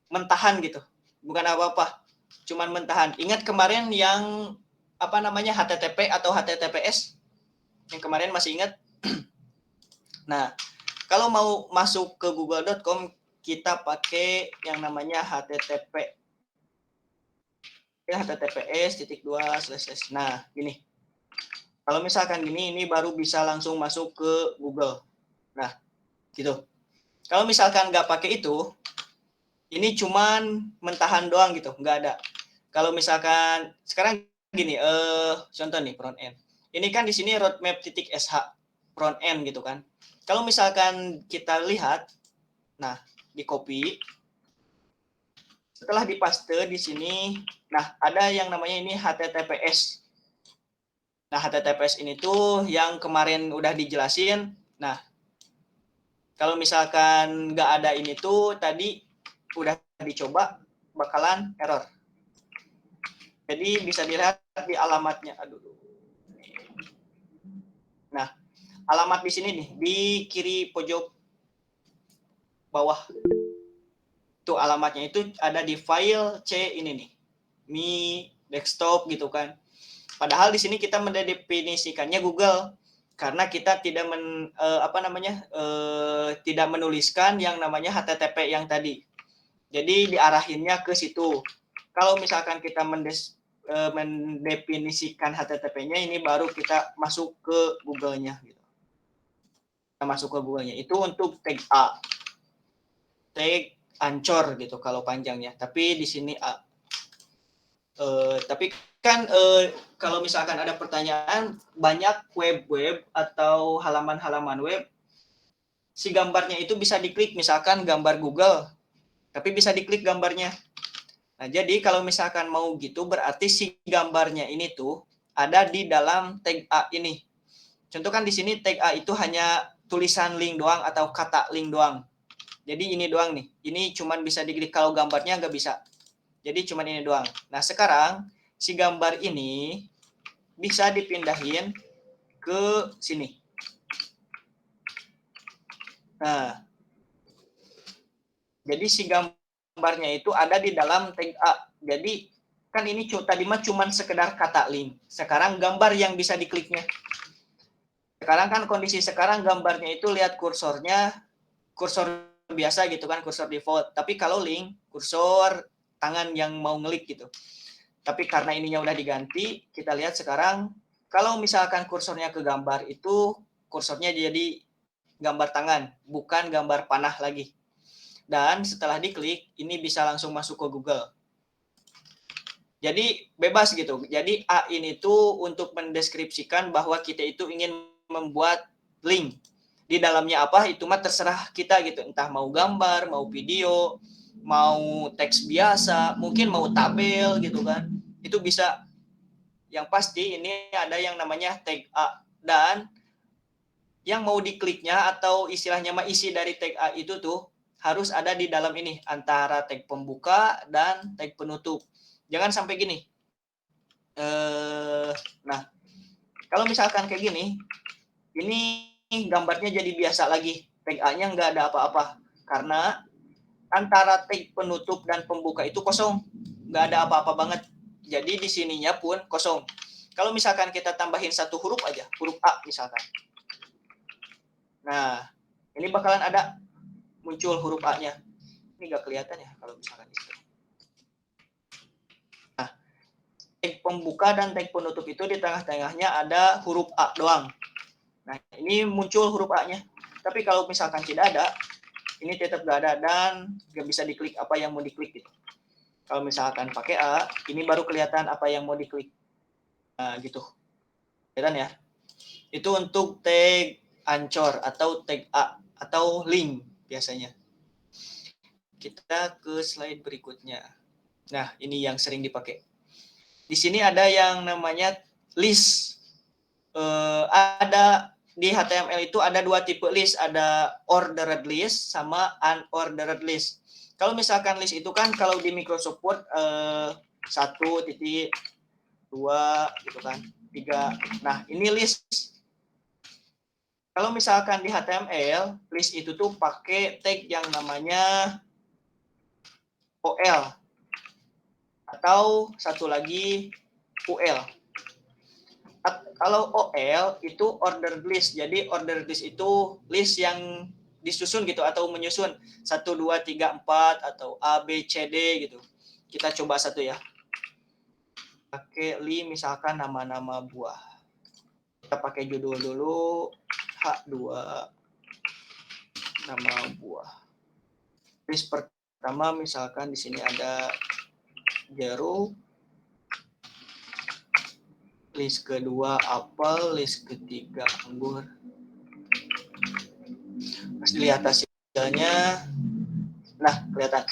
mentahan gitu. Bukan apa-apa. Cuman mentahan. Ingat kemarin yang HTTP atau HTTPS? Yang kemarin masih ingat? Nah, kalau mau masuk ke google.com, kita pakai yang namanya HTTP. https://. Nah, ini. Kalau misalkan gini, ini baru bisa langsung masuk ke Google. Nah, gitu. Kalau misalkan nggak pakai itu, ini cuman mentahan doang gitu, nggak ada. Kalau misalkan sekarang gini, contoh nih front end. Ini kan di sini roadmap.sh front end gitu kan. Kalau misalkan kita lihat, nah di copy, setelah dipaste di sini, nah ada yang namanya ini HTTPS. Nah HTTPS ini tuh yang kemarin udah dijelasin. Nah kalau misalkan nggak ada ini tuh tadi udah dicoba bakalan error. Jadi bisa dilihat di alamatnya. Aduh. Nah alamat di sini nih di kiri pojok bawah. Tuh alamatnya itu ada di file C ini nih. Mi desktop gitu kan. Padahal di sini kita mendefinisikannya Google karena kita tidak tidak menuliskan yang namanya HTTP yang tadi. Jadi diarahinnya ke situ. Kalau misalkan kita mendefinisikan HTTP-nya, ini baru kita masuk ke Google-nya gitu. Kita masuk ke Google-nya. Itu untuk tag A. Tag ancor gitu kalau panjangnya, tapi di sini tapi kan kalau misalkan ada pertanyaan, banyak web atau halaman-halaman web si gambarnya itu bisa diklik, misalkan gambar Google tapi bisa diklik gambarnya. Nah jadi kalau misalkan mau gitu berarti si gambarnya ini tuh ada di dalam tag A ini. Contoh kan di sini tag A itu hanya tulisan link doang atau kata link doang. Jadi ini doang nih. Ini cuman bisa diklik, kalau gambarnya nggak bisa. Jadi cuman ini doang. Nah sekarang si gambar ini bisa dipindahin ke sini. Nah, jadi si gambarnya itu ada di dalam tag A. Jadi kan ini tadi mah cuman sekedar kata link. Sekarang gambar yang bisa dikliknya. Sekarang kan kondisi sekarang gambarnya itu lihat kursornya, kursor biasa gitu kan, kursor default. Tapi kalau link, kursor tangan yang mau ngelik gitu. Tapi karena ininya udah diganti, kita lihat sekarang kalau misalkan kursornya ke gambar itu kursornya jadi gambar tangan, bukan gambar panah lagi. Dan setelah diklik, ini bisa langsung masuk ke Google. Jadi bebas gitu. Jadi A ini tuh untuk mendeskripsikan bahwa kita itu ingin membuat link. Di dalamnya apa, itu mah terserah kita gitu. Entah mau gambar, mau video, mau teks biasa, mungkin mau tabel gitu kan. Itu bisa. Yang pasti ini ada yang namanya tag A. Dan yang mau dikliknya atau istilahnya mah isi dari tag A itu tuh harus ada di dalam ini. Antara tag pembuka dan tag penutup. Jangan sampai gini. Nah, kalau misalkan kayak gini, ini gambarnya jadi biasa lagi. Tag A-nya nggak ada apa-apa. Karena antara tag penutup dan pembuka itu kosong. Nggak ada apa-apa banget. Jadi di sininya pun kosong. Kalau misalkan kita tambahin satu huruf aja, huruf A misalkan. Nah, ini bakalan ada muncul huruf A-nya. Ini nggak kelihatan ya kalau misalkan di sini. Nah, tag pembuka dan tag penutup itu di tengah-tengahnya ada huruf A doang. Nah, ini muncul huruf A-nya. Tapi kalau misalkan tidak ada, ini tetap nggak ada dan nggak bisa diklik apa yang mau diklik gitu. Kalau misalkan pakai A, ini baru kelihatan apa yang mau diklik. Nah, gitu. Kelihatan ya? Itu untuk tag Anchor atau tag A atau link biasanya. Kita ke slide berikutnya. Nah, ini yang sering dipakai. Di sini ada yang namanya list. Ada di HTML itu ada dua tipe list, ada ordered list sama unordered list. Kalau misalkan list itu kan kalau di Microsoft Word 1.2 gitu kan, 3. Nah, ini list. Kalau misalkan di HTML, list itu tuh pakai tag yang namanya OL atau satu lagi UL. Kalau OL itu ordered list. Jadi ordered list itu list yang disusun gitu atau menyusun 1, 2, 3, 4 atau A, B, C, D gitu. Kita coba satu ya. Pakai misalkan nama-nama buah. Kita pakai judul dulu H2 nama buah. List pertama misalkan di sini ada jeruk. List kedua apel, list ketiga anggur. Pas dilihat hasilnya, nah kelihatan.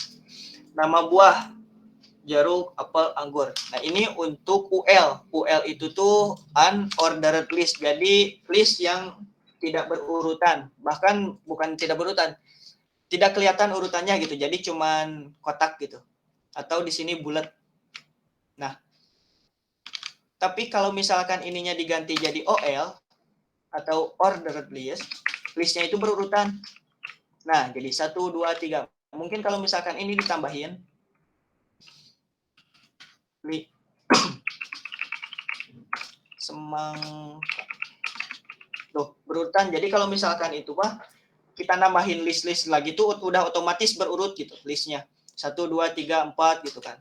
Nama buah, jeruk, apel, anggur. Nah ini untuk UL. UL itu tuh unordered list. Jadi list yang tidak berurutan. Bahkan bukan tidak berurutan. Tidak kelihatan urutannya gitu. Jadi cuman kotak gitu. Atau di sini bulat. Nah, tapi kalau misalkan ininya diganti jadi OL atau ordered list, listnya itu berurutan. Nah, jadi 1, 2, 3. Mungkin kalau misalkan ini ditambahin, semangka. Tuh, berurutan. Jadi kalau misalkan itu mah, kita nambahin list-list lagi tuh udah otomatis berurut gitu listnya. 1, 2, 3, 4 gitu kan.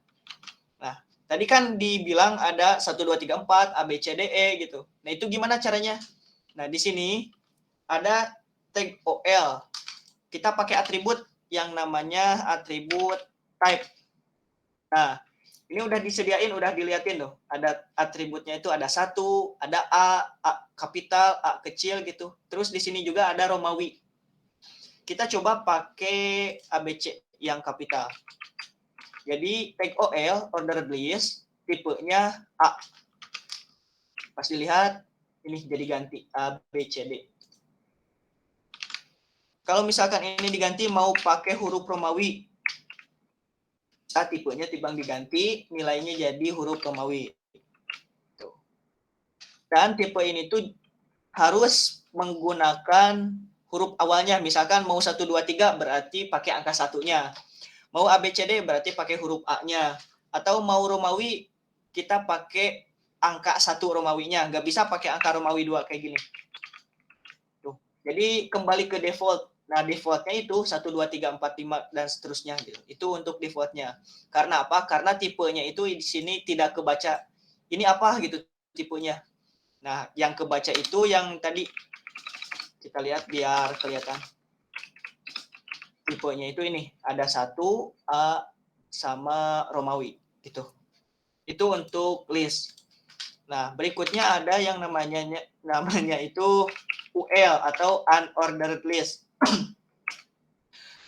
Nah, tadi kan dibilang ada 1, 2, 3, 4, A, B, C, D, E gitu. Nah, itu gimana caranya? Nah, di sini ada tag OL. Kita pakai atribut yang namanya atribut type. Nah, ini udah disediain, udah diliatin loh. Ada atributnya itu ada 1, ada A kapital, A kecil gitu. Terus di sini juga ada Romawi. Kita coba pakai ABC yang kapital. Jadi tag OL, ordered list, tipenya A. Pas dilihat, ini jadi ganti A, B, C, D. Kalau misalkan ini diganti mau pakai huruf Romawi, tipenya timbang diganti, nilainya jadi huruf Romawi. Tuh. Dan tipe ini tuh harus menggunakan huruf awalnya. Misalkan mau 1, 2, 3 berarti pakai angka 1-nya. Mau ABCD berarti pakai huruf A-nya. Atau mau Romawi, kita pakai angka 1 Romawinya. Nggak bisa pakai angka Romawi 2 kayak gini. Jadi kembali ke default. Nah, defaultnya itu 1, 2, 3, 4, 5 dan seterusnya gitu. Itu untuk defaultnya. Karena apa? Karena tipenya itu di sini tidak kebaca. Ini apa gitu tipenya. Nah, yang kebaca itu yang tadi kita lihat biar kelihatan. Tipenya itu ini, ada 1 A sama Romawi gitu. Itu untuk list. Nah, berikutnya ada yang namanya itu UL atau unordered list.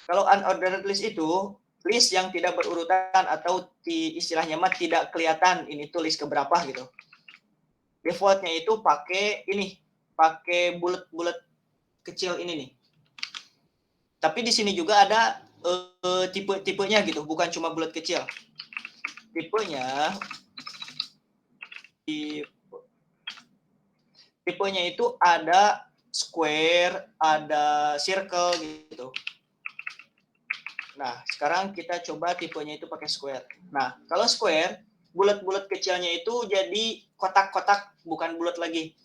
Kalau unordered list itu list yang tidak berurutan atau istilahnya mah tidak kelihatan ini tuh list keberapa gitu. Defaultnya itu pakai bulat-bulat kecil ini nih. Tapi di sini juga ada tipe-tipenya gitu, bukan cuma bulat kecil. Tipenya itu ada square, ada circle gitu. Nah, sekarang kita coba tipenya itu pakai square. Nah, kalau square, bulat-bulat kecilnya itu jadi kotak-kotak, bukan bulat lagi.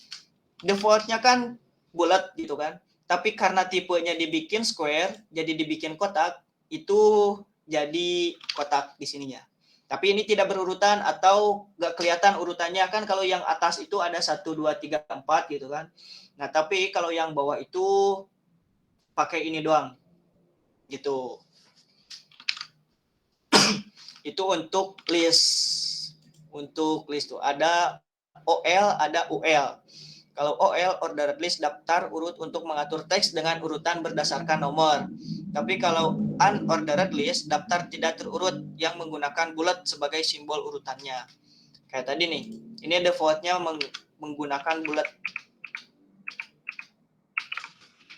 Defaultnya kan bulat gitu kan. Tapi karena tipenya dibikin square, jadi dibikin kotak, itu jadi kotak di sininya. Tapi ini tidak berurutan atau nggak kelihatan urutannya kan, kalau yang atas itu ada 1, 2, 3, 4 gitu kan. Nah, tapi kalau yang bawah itu pakai ini doang. Gitu. Itu untuk list. Untuk list tuh ada OL, ada UL. Kalau OL, ordered list, daftar urut untuk mengatur teks dengan urutan berdasarkan nomor. Tapi kalau unordered list, daftar tidak terurut yang menggunakan bulat sebagai simbol urutannya. Kayak tadi nih, ini defaultnya menggunakan bulat.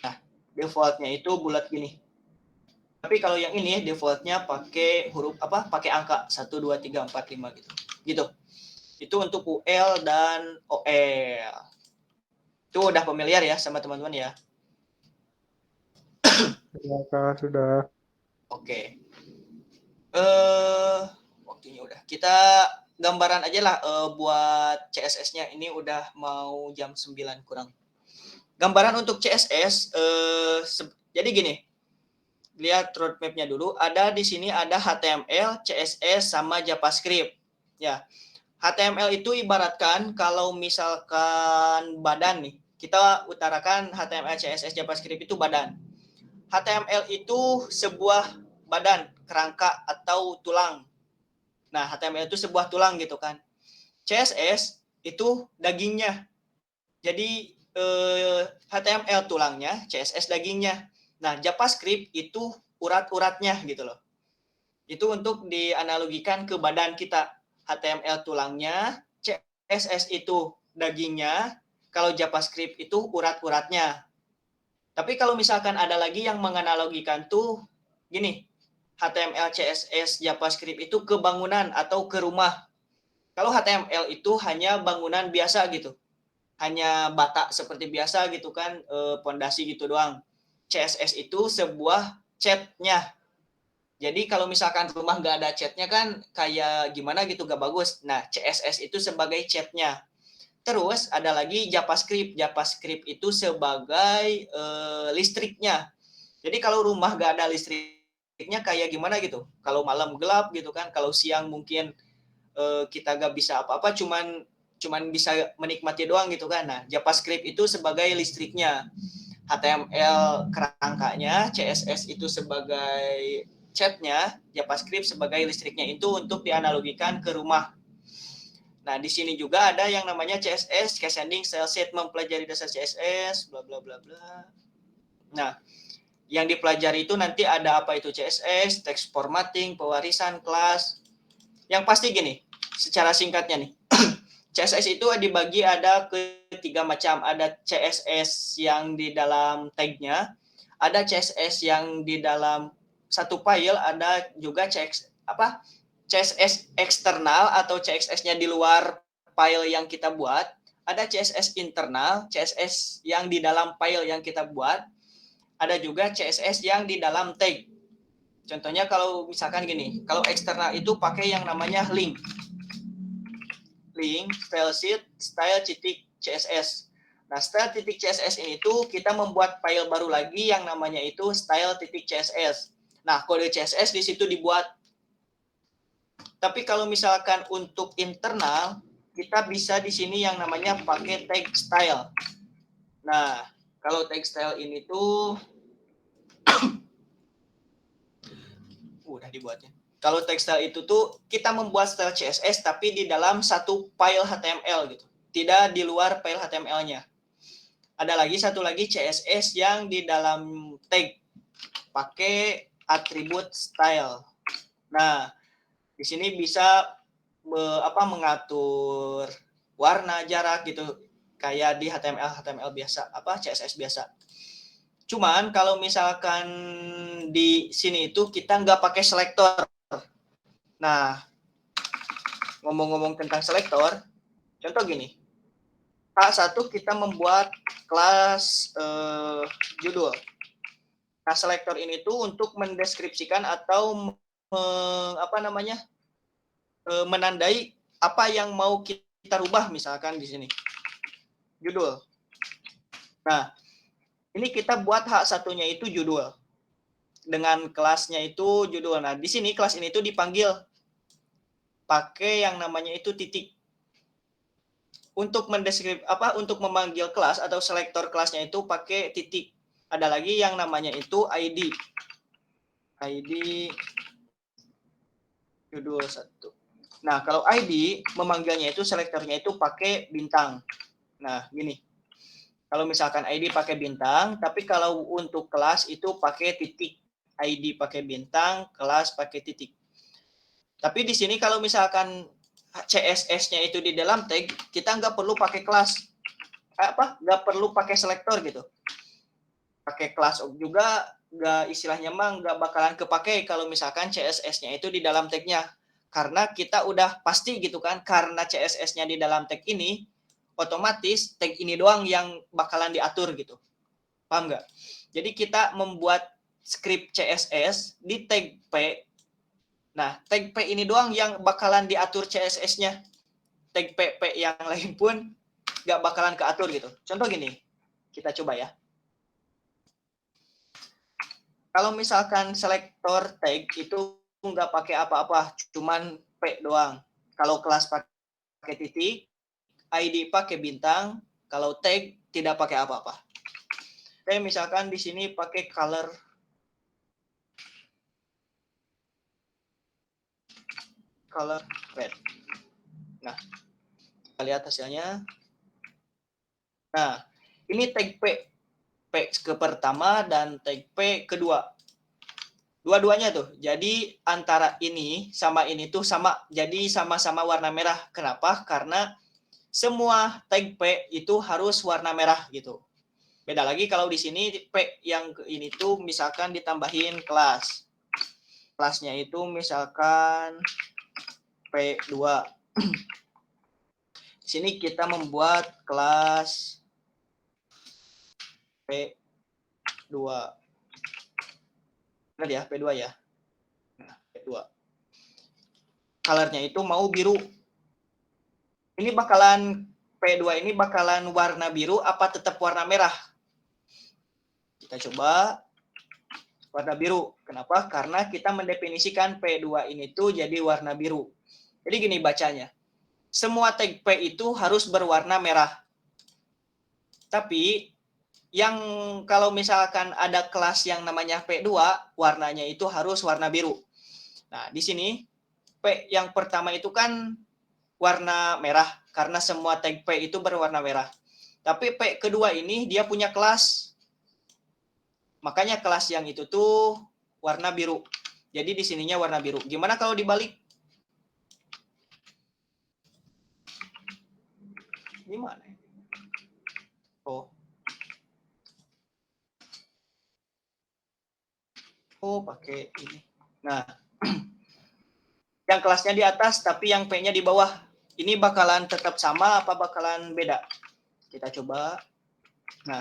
Nah, defaultnya itu bulat gini. Tapi kalau yang ini defaultnya pakai huruf pakai angka 1, 2, 3, 4, 5 gitu. Gitu. Itu untuk UL dan OL. Itu udah familiar ya sama teman-teman ya. Ya, Kak, sudah. Oke. Waktunya udah. Kita gambaran aja lah buat CSS-nya. Ini udah mau jam 9 kurang. Gambaran untuk CSS jadi gini. Lihat roadmap-nya dulu. Ada di sini ada HTML, CSS sama JavaScript. Ya. HTML itu ibaratkan kalau misalkan badan nih. Kita utarakan HTML, CSS, JavaScript itu badan. HTML itu sebuah badan, kerangka atau tulang. Nah, HTML itu sebuah tulang gitu kan. CSS itu dagingnya. Jadi HTML tulangnya, CSS dagingnya. Nah, JavaScript itu urat-uratnya gitu loh. Itu untuk dianalogikan ke badan kita. HTML tulangnya, CSS itu dagingnya, kalau JavaScript itu urat-uratnya. Tapi kalau misalkan ada lagi yang menganalogikan tuh gini, HTML, CSS, JavaScript itu ke bangunan atau ke rumah. Kalau HTML itu hanya bangunan biasa gitu. Hanya bata seperti biasa gitu kan, pondasi gitu doang. CSS itu sebuah catnya. Jadi kalau misalkan rumah nggak ada catnya kan kayak gimana gitu, nggak bagus. Nah, CSS itu sebagai catnya. Terus ada lagi JavaScript. JavaScript itu sebagai listriknya. Jadi kalau rumah nggak ada listriknya kayak gimana gitu. Kalau malam gelap gitu kan, kalau siang mungkin kita nggak bisa apa-apa, cuman bisa menikmati doang gitu kan. Nah, JavaScript itu sebagai listriknya. HTML kerangkanya, CSS itu sebagai catnya, JavaScript sebagai listriknya. Itu untuk dianalogikan ke rumah. Nah, di sini juga ada yang namanya CSS, case ending, style sheet, mempelajari dasar CSS, bla bla bla bla. Nah, yang dipelajari itu nanti ada apa itu CSS, text formatting, pewarisan, kelas. Yang pasti gini, secara singkatnya nih. CSS itu dibagi ada ke 3 macam. Ada CSS yang di dalam tag-nya, ada CSS yang di dalam satu file, ada juga CSS eksternal atau CSS-nya di luar file yang kita buat. Ada CSS internal, CSS yang di dalam file yang kita buat. Ada juga CSS yang di dalam tag. Contohnya kalau misalkan gini, kalau eksternal itu pakai yang namanya link, style sheet, style CSS. Nah, style.css ini tuh kita membuat file baru lagi yang namanya itu style.css. Nah, kode CSS di situ dibuat. Tapi kalau misalkan untuk internal, kita bisa di sini yang namanya pakai tag style. Nah, kalau tag style ini tuh udah dibuatnya. Kalau tag style itu tuh kita membuat style CSS tapi di dalam satu file HTML gitu. Tidak di luar file HTML-nya. Ada lagi satu lagi CSS yang di dalam tag pakai atribut style. Nah, di sini bisa mengatur warna, jarak gitu kayak di HTML biasa, CSS biasa. Cuman kalau misalkan di sini itu kita nggak pakai selektor. Nah, ngomong-ngomong tentang selektor, contoh gini. K1 kita membuat kelas judul. Nah, selektor ini tuh untuk mendeskripsikan atau menandai apa yang mau kita rubah misalkan di sini. Judul. Nah, ini kita buat H1-nya itu judul. Dengan kelasnya itu judul. Nah, di sini kelas ini tuh dipanggil pakai yang namanya itu titik. Untuk untuk memanggil kelas atau selektor kelasnya itu pakai titik. Ada lagi yang namanya itu ID. ID judul 1. Nah, kalau ID memanggilnya itu selektornya itu pakai bintang. Nah, gini. Kalau misalkan ID pakai bintang, tapi kalau untuk kelas itu pakai titik. ID pakai bintang, kelas pakai titik. Tapi di sini kalau misalkan CSS-nya itu di dalam tag, kita nggak perlu pakai kelas. Nggak perlu pakai selektor gitu. Pakai kelas juga istilahnya mah nggak bakalan kepake kalau misalkan CSS-nya itu di dalam tag-nya. Karena kita udah pasti gitu kan, karena CSS-nya di dalam tag ini, otomatis tag ini doang yang bakalan diatur gitu. Paham nggak? Jadi kita membuat script CSS di tag P. Nah, tag P ini doang yang bakalan diatur CSS-nya. Tag PP yang lain pun nggak bakalan keatur gitu. Contoh gini, kita coba ya. Kalau misalkan selektor tag itu nggak pakai apa-apa, cuman P doang. Kalau kelas pakai titik, ID pakai bintang, kalau tag tidak pakai apa-apa. Oke, misalkan di sini pakai color red. Nah, kita lihat hasilnya. Nah, ini tag P. P ke pertama dan tag P kedua. Dua-duanya tuh. Jadi antara ini sama ini tuh sama. Jadi sama-sama warna merah. Kenapa? Karena semua tag P itu harus warna merah gitu. Beda lagi kalau di sini P yang ini tuh misalkan ditambahin kelas. Kelasnya itu misalkan P2. Di sini kita membuat kelas P2. Benar ya, P2 ya. Nah, P2. Colornya itu mau biru. Ini bakalan P2 ini bakalan warna biru apa tetap warna merah? Kita coba warna biru. Kenapa? Karena kita mendefinisikan P2 ini tuh jadi warna biru. Jadi gini bacanya. Semua tag P itu harus berwarna merah. Tapi yang kalau misalkan ada kelas yang namanya P2, warnanya itu harus warna biru. Nah, di sini P yang pertama itu kan warna merah karena semua tag P itu berwarna merah. Tapi P kedua ini dia punya kelas. Makanya kelas yang itu tuh warna biru. Jadi di sininya warna biru. Gimana kalau dibalik? Gimana? Oh, pakai ini. Nah, yang kelasnya di atas tapi yang P-nya di bawah. Ini bakalan tetap sama apa bakalan beda? Kita coba. Nah,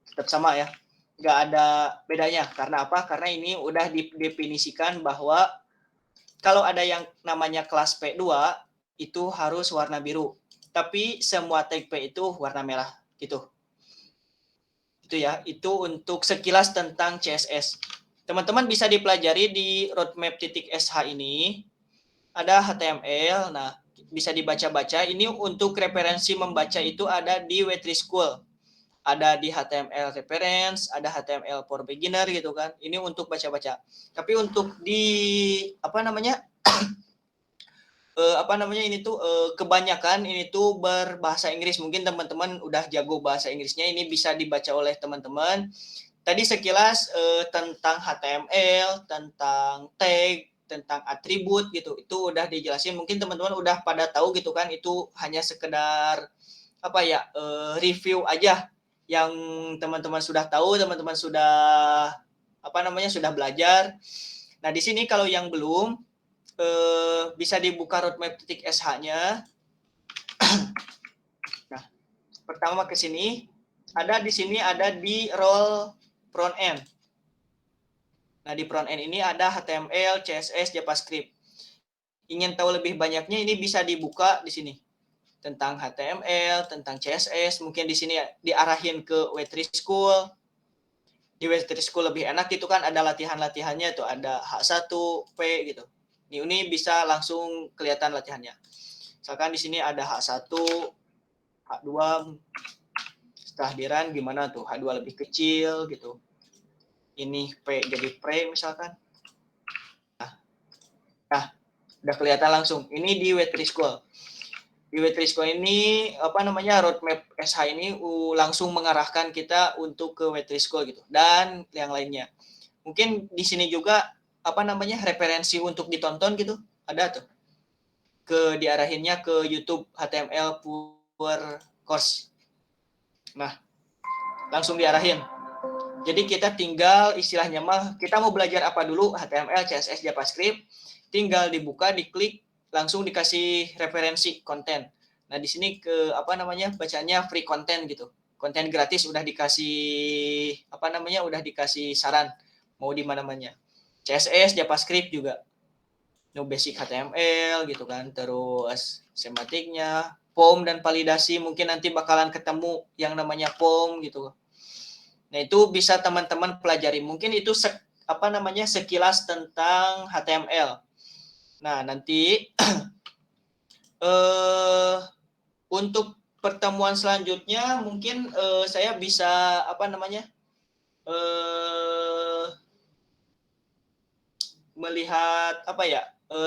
tetap sama ya. Nggak ada bedanya. Karena apa? Karena ini udah didefinisikan bahwa kalau ada yang namanya kelas P2 itu harus warna biru. Tapi semua tag P itu warna merah. Gitu. Itu ya, itu untuk sekilas tentang CSS. Teman-teman bisa dipelajari di roadmap.sh ini. Ada HTML, nah bisa dibaca-baca. Ini untuk referensi membaca itu ada di W3 School. Ada di HTML reference, ada HTML for beginner gitu kan. Ini untuk baca-baca. Tapi untuk di ini tuh kebanyakan ini tuh berbahasa Inggris. Mungkin teman-teman udah jago bahasa Inggrisnya, ini bisa dibaca oleh teman-teman. Tadi sekilas tentang HTML, tentang tag, tentang atribut gitu. Itu udah dijelasin. Mungkin teman-teman udah pada tahu gitu kan. Itu hanya sekedar review aja yang teman-teman sudah tahu, teman-teman sudah sudah belajar. Nah, di sini kalau yang belum bisa dibuka roadmap.sh-nya. Nah, pertama ke sini, di sini ada di role front end. Nah, di front end ini ada HTML, CSS, JavaScript. Ingin tahu lebih banyaknya, ini bisa dibuka di sini. Tentang HTML, tentang CSS, mungkin di sini diarahin ke W3 School. Di W3 School lebih enak gitu kan, ada latihan-latihannya tuh, ada H1, P gitu. Ini bisa langsung kelihatan latihannya. Misalkan di sini ada H1, H2, kehadiran gimana tuh, H2 lebih kecil gitu. Ini P jadi pre misalkan. Nah, udah kelihatan langsung. Ini di W3 School. Di W3 School ini roadmap SH ini langsung mengarahkan kita untuk ke W3 School gitu dan yang lainnya. Mungkin di sini juga referensi untuk ditonton gitu ada tuh. Diarahinnya ke YouTube HTML Power Course. Nah, langsung diarahin. Jadi kita tinggal istilahnya kita mau belajar apa dulu, HTML, CSS, JavaScript, tinggal dibuka, diklik, langsung dikasih referensi konten. Nah, di sini bacanya free content gitu. Konten gratis udah dikasih udah dikasih saran mau di mana-mana. CSS, JavaScript juga. Basic HTML gitu kan, terus semantiknya, POM dan validasi mungkin nanti bakalan ketemu yang namanya POM gitu. Nah, itu bisa teman-teman pelajari. Mungkin itu sekilas tentang HTML. Nah, nanti untuk pertemuan selanjutnya mungkin saya bisa melihat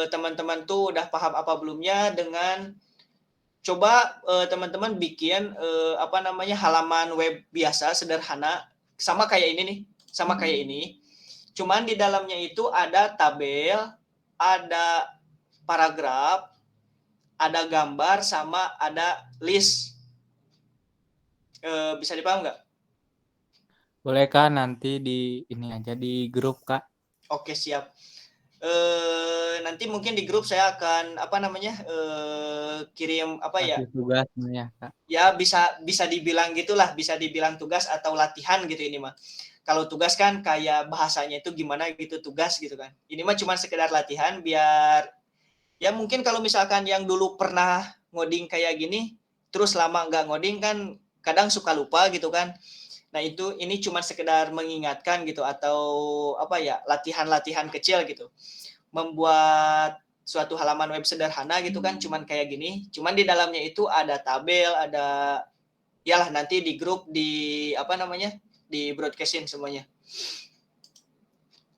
teman-teman tuh udah paham apa belumnya dengan coba teman-teman bikin halaman web biasa sederhana sama kayak ini nih, sama kayak ini. Cuman di dalamnya itu ada tabel, ada paragraf, ada gambar sama ada list. Bisa dipaham nggak? Boleh Kak, nanti di ini aja di grup Kak. Oke, siap. Nanti mungkin di grup saya akan kirim tugas ya Kak. Ya bisa dibilang gitulah, bisa dibilang tugas atau latihan gitu ini mah. Kalau tugas kan kayak bahasanya itu gimana gitu, tugas gitu kan. Ini mah cuma sekedar latihan biar ya mungkin kalau misalkan yang dulu pernah ngoding kayak gini terus lama nggak ngoding kan kadang suka lupa gitu kan. Nah, ini cuma sekedar mengingatkan gitu atau latihan-latihan kecil gitu. Membuat suatu halaman web sederhana gitu kan, cuman kayak gini. Cuman di dalamnya itu ada tabel, ada nanti di grup di di broadcastin semuanya.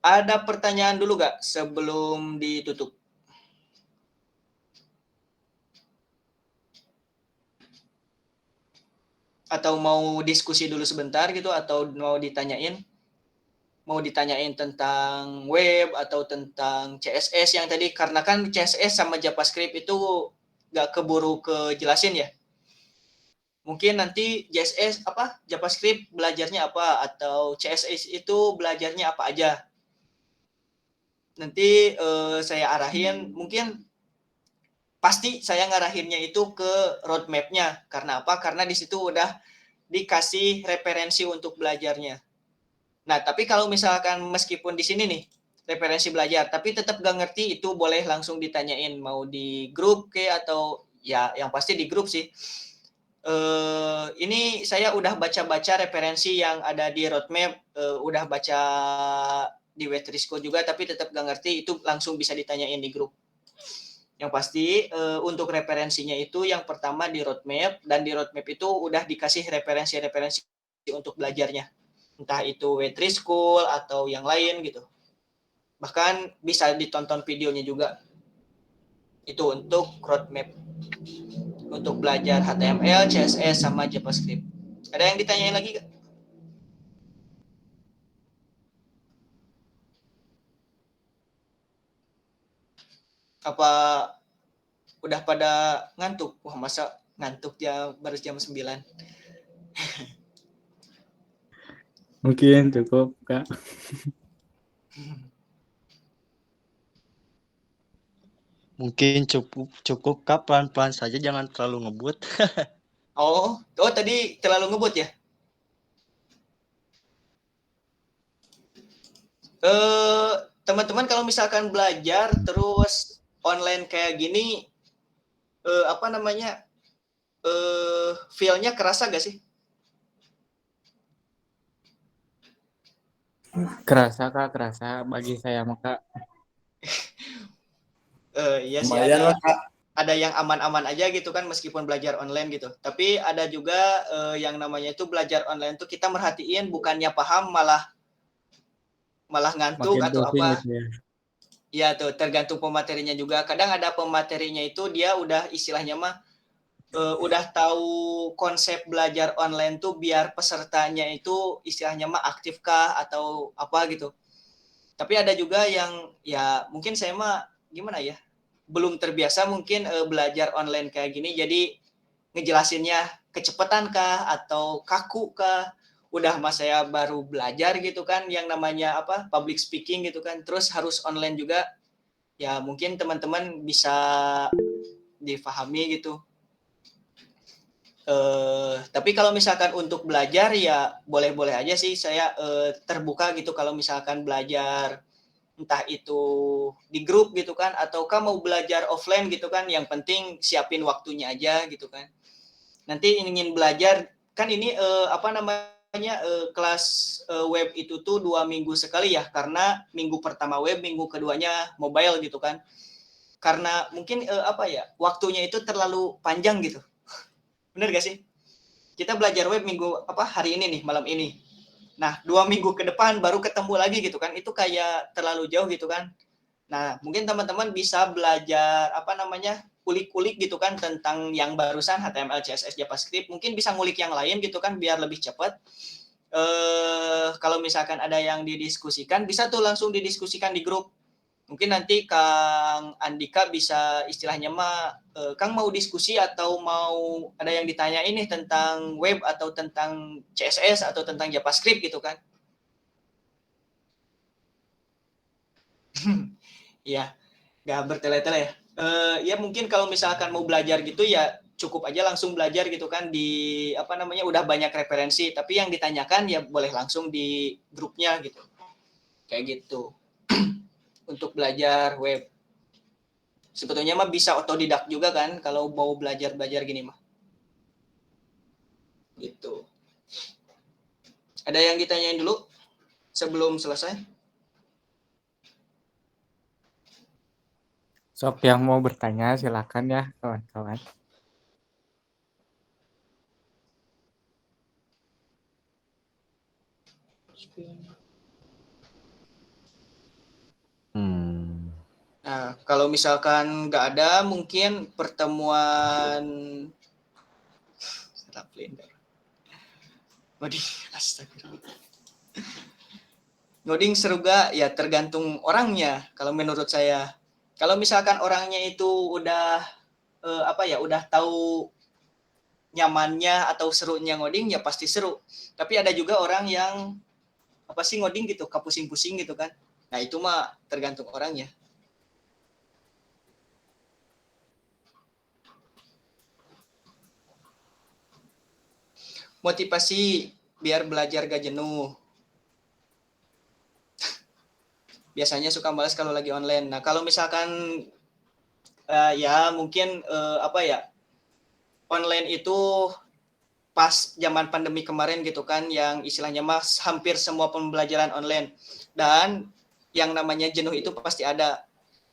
Ada pertanyaan dulu nggak sebelum ditutup? Atau mau diskusi dulu sebentar gitu, atau mau ditanyain tentang web atau tentang CSS yang tadi, karena kan CSS sama JavaScript itu nggak keburu kejelasin ya. Mungkin nanti CSS JavaScript belajarnya apa, atau CSS itu belajarnya apa aja. Nanti saya arahin, mungkin pasti saya ngarahinnya itu ke roadmap-nya. Karena apa? Karena di situ udah dikasih referensi untuk belajarnya. Nah, tapi kalau misalkan meskipun di sini nih referensi belajar, tapi tetap gak ngerti, itu boleh langsung ditanyain mau di grup atau ya yang pasti di grup sih. Ini saya udah baca-baca referensi yang ada di roadmap, udah baca di Wetrisco juga, tapi tetap gak ngerti, itu langsung bisa ditanyain di grup. Yang pasti untuk referensinya itu yang pertama di roadmap, dan di roadmap itu udah dikasih referensi-referensi untuk belajarnya. Entah itu Wetrisco atau yang lain gitu. Bahkan bisa ditonton videonya juga. Itu untuk roadmap. Untuk belajar HTML, CSS, sama JavaScript. Ada yang ditanyain lagi gak? Apa udah pada ngantuk? Wah, masa ngantuk ya baru jam 9? Mungkin cukup, Kak. Mungkin cukup Kak, pelan-pelan saja, jangan terlalu ngebut. Oh, tadi terlalu ngebut ya? Teman-teman kalau misalkan belajar terus online kayak gini, apa namanya, feel-nya kerasa gak sih? Kerasa, Kak, kerasa bagi saya mah, Kak. Iya sih, Lumayan lah, Kak. ada yang aman-aman aja gitu kan meskipun belajar online gitu. Tapi ada juga yang namanya itu belajar online tuh kita merhatiin bukannya paham malah ngantuk Makin atau pusing apa. gitu ya. Ya tuh tergantung pematerinya juga. Kadang ada pematerinya itu dia udah istilahnya mah udah tahu konsep belajar online tuh biar pesertanya itu istilahnya mah aktifkah atau apa gitu. Tapi ada juga yang ya mungkin saya mah gimana ya, belum terbiasa mungkin belajar online kayak gini, jadi ngejelasinnya kecepatan kah atau kaku kah. Udah mas saya baru belajar gitu kan yang namanya apa public speaking gitu kan, terus harus online juga, ya mungkin teman-teman bisa difahami gitu. Tapi kalau misalkan untuk belajar ya boleh-boleh aja sih, saya terbuka gitu kalau misalkan belajar entah itu di grup gitu kan, ataukah mau belajar offline gitu kan, yang penting siapin waktunya aja gitu kan. Nanti ingin belajar kan ini apa namanya kelas web itu tuh 2 minggu sekali ya, karena minggu pertama web, minggu keduanya mobile gitu kan. Karena mungkin apa ya, waktunya itu terlalu panjang gitu. Bener gak sih? Kita belajar web minggu apa hari ini nih, malam ini. Nah, 2 minggu ke depan baru ketemu lagi gitu kan. Itu kayak terlalu jauh gitu kan. Nah, mungkin teman-teman bisa belajar apa namanya, kulik-kulik gitu kan tentang yang barusan HTML, CSS, JavaScript. Mungkin bisa ngulik yang lain gitu kan biar lebih cepat. Kalau misalkan ada yang didiskusikan, bisa tuh langsung didiskusikan di grup. Mungkin nanti Kang Andika bisa istilahnya mah, Kang mau diskusi atau mau ada yang ditanya ini tentang web atau tentang CSS atau tentang JavaScript gitu kan. Iya, nggak bertele-tele ya. Ya mungkin kalau misalkan mau belajar gitu ya cukup aja langsung belajar gitu kan di apa namanya udah banyak referensi, tapi yang ditanyakan ya boleh langsung di grupnya gitu. Kayak gitu. Untuk belajar web. Sebetulnya mah bisa otodidak juga kan kalau mau belajar-belajar gini mah. Gitu. Ada yang ditanyain dulu sebelum selesai? Sok yang mau bertanya silakan ya, kawan-kawan. Nah, kalau misalkan nggak ada, mungkin pertemuan Waduh, astagfirullah. Ngoding seru gak? Ya tergantung orangnya. Kalau menurut saya, kalau misalkan orangnya itu udah apa ya, udah tahu nyamannya atau serunya ngoding, ya pasti seru. Tapi ada juga orang yang apa sih ngoding gitu, kapusing-pusing gitu kan. Nah itu mah tergantung orangnya. Motivasi biar belajar gak jenuh. Biasanya suka malas kalau lagi online. Nah kalau misalkan ya mungkin apa ya, online itu pas zaman pandemi kemarin gitu kan, yang istilahnya mas hampir semua pembelajaran online, dan yang namanya jenuh itu pasti ada.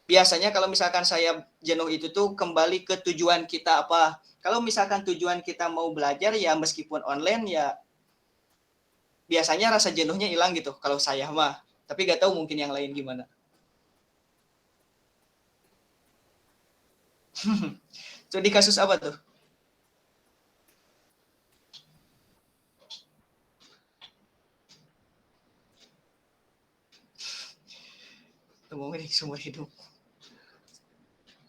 Biasanya kalau misalkan saya jenuh itu tuh kembali ke tujuan kita apa. Kalau misalkan tujuan kita mau belajar ya meskipun online ya biasanya rasa jenuhnya hilang gitu kalau saya mah. Tapi gak tahu mungkin yang lain gimana. Studi kasus apa tuh? Ngomongin seumur hidup.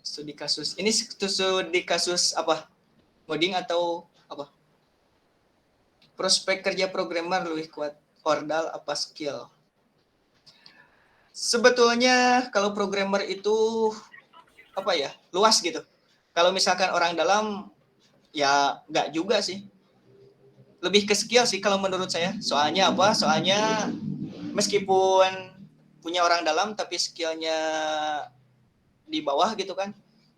Studi kasus. Ini studi kasus apa? Ngoding atau apa? Prospek kerja programmer lebih kuat ordal apa skill? Sebetulnya kalau programmer itu apa ya? Luas gitu. Kalau misalkan orang dalam ya nggak juga sih. Lebih ke skill sih kalau menurut saya. Soalnya apa? Soalnya meskipun punya orang dalam tapi skillnya di bawah gitu kan,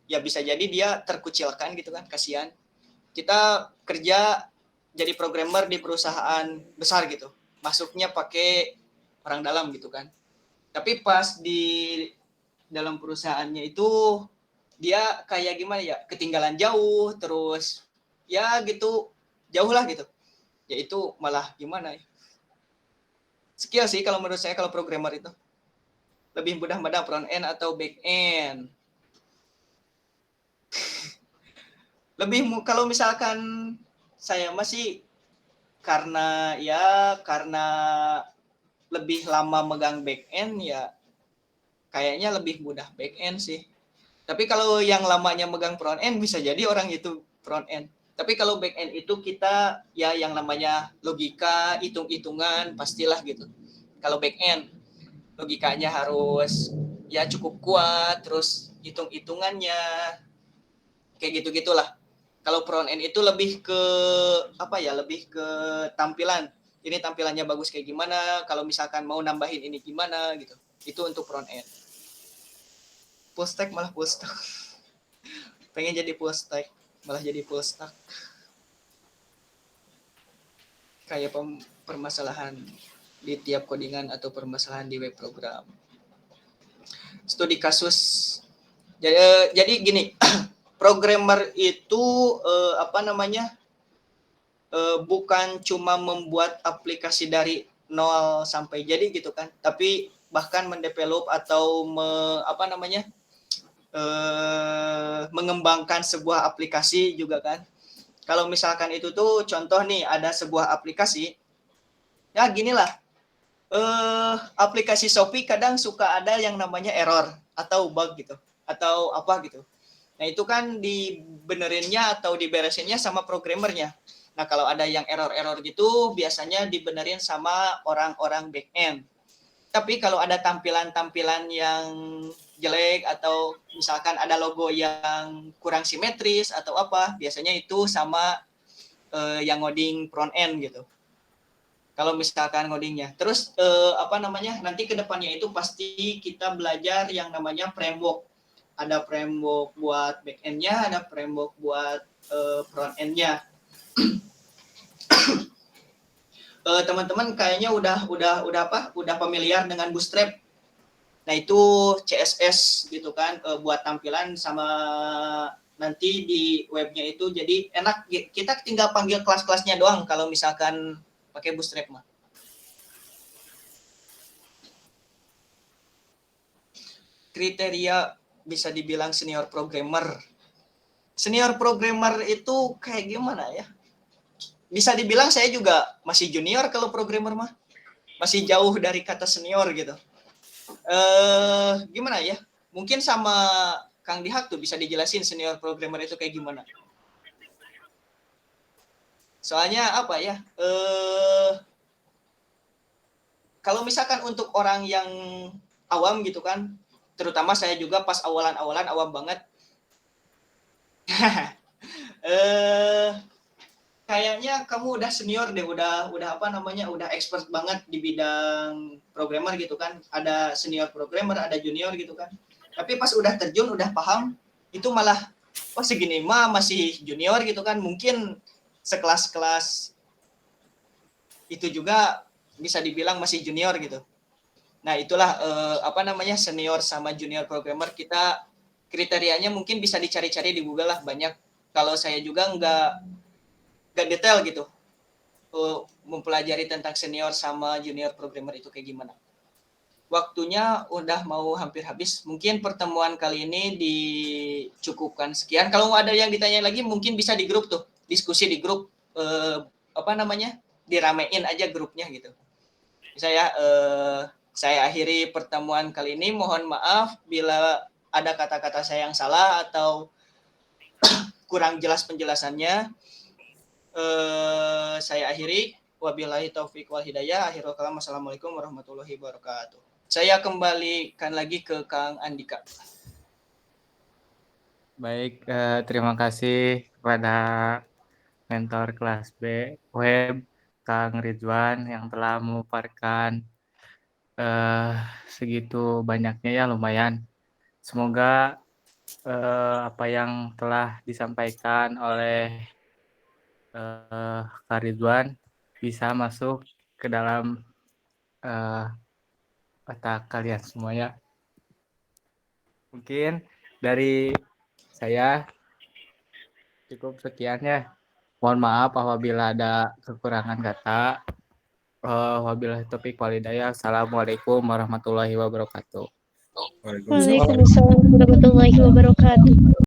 ya bisa jadi dia terkucilkan gitu kan, kasihan. Kita kerja jadi programmer di perusahaan besar gitu, masuknya pakai orang dalam gitu kan, tapi pas di dalam perusahaannya itu dia kayak gimana ya, ketinggalan jauh, terus ya gitu, jauh lah gitu, ya itu malah gimana ya, skill sih kalau menurut saya. Kalau programmer itu lebih mudah mana front end atau back end? Lebih kalau misalkan saya masih karena lebih lama megang back end ya kayaknya lebih mudah back end sih. Tapi kalau yang lamanya megang front end bisa jadi orang itu front end. Tapi kalau back end itu kita ya yang namanya logika, hitung-hitungan pastilah gitu. Kalau back end logikanya harus ya cukup kuat, terus hitung-hitungannya kayak gitu-gitulah. Kalau front end itu lebih ke apa ya, lebih ke tampilan. Ini tampilannya bagus kayak gimana, kalau misalkan mau nambahin ini gimana gitu. Itu untuk front end. Full stack malah full stack. Pengen jadi full stack, malah jadi full stack. Kayak permasalahan di tiap codingan atau permasalahan di web program. Studi kasus. Jadi gini, programmer itu bukan cuma membuat aplikasi dari nol sampai jadi gitu kan, tapi bahkan mendevelop atau mengembangkan sebuah aplikasi juga kan. Kalau misalkan itu tuh contoh nih, ada sebuah aplikasi, ya ginilah, aplikasi Shopee kadang suka ada yang namanya error atau bug gitu, atau apa gitu. Nah itu kan dibenerinnya atau diberesinnya sama programmernya. Nah kalau ada yang error-error gitu biasanya dibenerin sama orang-orang back end. Tapi kalau ada tampilan-tampilan yang jelek atau misalkan ada logo yang kurang simetris atau apa, biasanya itu sama yang ngoding front end gitu. Kalau misalkan ngodingnya. Terus nanti ke depannya itu pasti kita belajar yang namanya framework. Ada framework buat back end-nya, ada framework buat front end-nya. Teman-teman kayaknya udah familiar dengan Bootstrap. Nah, itu CSS gitu kan, buat tampilan sama nanti di webnya itu jadi enak, kita tinggal panggil kelas-kelasnya doang kalau misalkan pakai Bootstrap mah. Kriteria bisa dibilang senior programmer. Senior programmer itu kayak gimana ya? Bisa dibilang saya juga masih junior kalau programmer mah. Masih jauh dari kata senior gitu. Gimana ya? Mungkin sama Kang Dihak tuh bisa dijelasin senior programmer itu kayak gimana. Soalnya apa ya? Kalau misalkan untuk orang yang awam gitu kan, terutama saya juga pas awalan-awalan awam banget. Kayaknya kamu udah senior deh, udah expert banget di bidang programmer gitu kan. Ada senior programmer, ada junior gitu kan. Tapi pas udah terjun, udah paham, itu malah segini mah masih junior gitu kan. Mungkin sekelas-kelas itu juga bisa dibilang masih junior gitu. Nah, itulah senior sama junior programmer kita kriterianya mungkin bisa dicari-cari di Google lah, banyak. Kalau saya juga nggak detail gitu mempelajari tentang senior sama junior programmer itu kayak gimana. Waktunya udah mau hampir habis. Mungkin pertemuan kali ini dicukupkan sekian. Kalau ada yang ditanya lagi mungkin bisa di grup tuh, diskusi di grup diramein aja grupnya gitu. Saya akhiri pertemuan kali ini. Mohon maaf bila ada kata-kata saya yang salah atau kurang jelas penjelasannya. Saya akhiri. Wabillahi taufiq wal hidayah. Akhirul kalam. Assalamualaikum warahmatullahi wabarakatuh. Saya kembalikan lagi ke Kang Andika. Baik, terima kasih kepada mentor kelas B web Kang Ridwan yang telah memaparkan segitu banyaknya ya, lumayan. Semoga apa yang telah disampaikan oleh Kak Ridwan bisa masuk ke dalam otak kalian semuanya. Mungkin dari saya cukup sekian ya. Mohon maaf apabila ada kekurangan kata. Wabillahi taufiq wal hidayah. Assalamualaikum warahmatullahi wabarakatuh. Waalaikumsalam. Waalaikumsalam warahmatullahi wabarakatuh.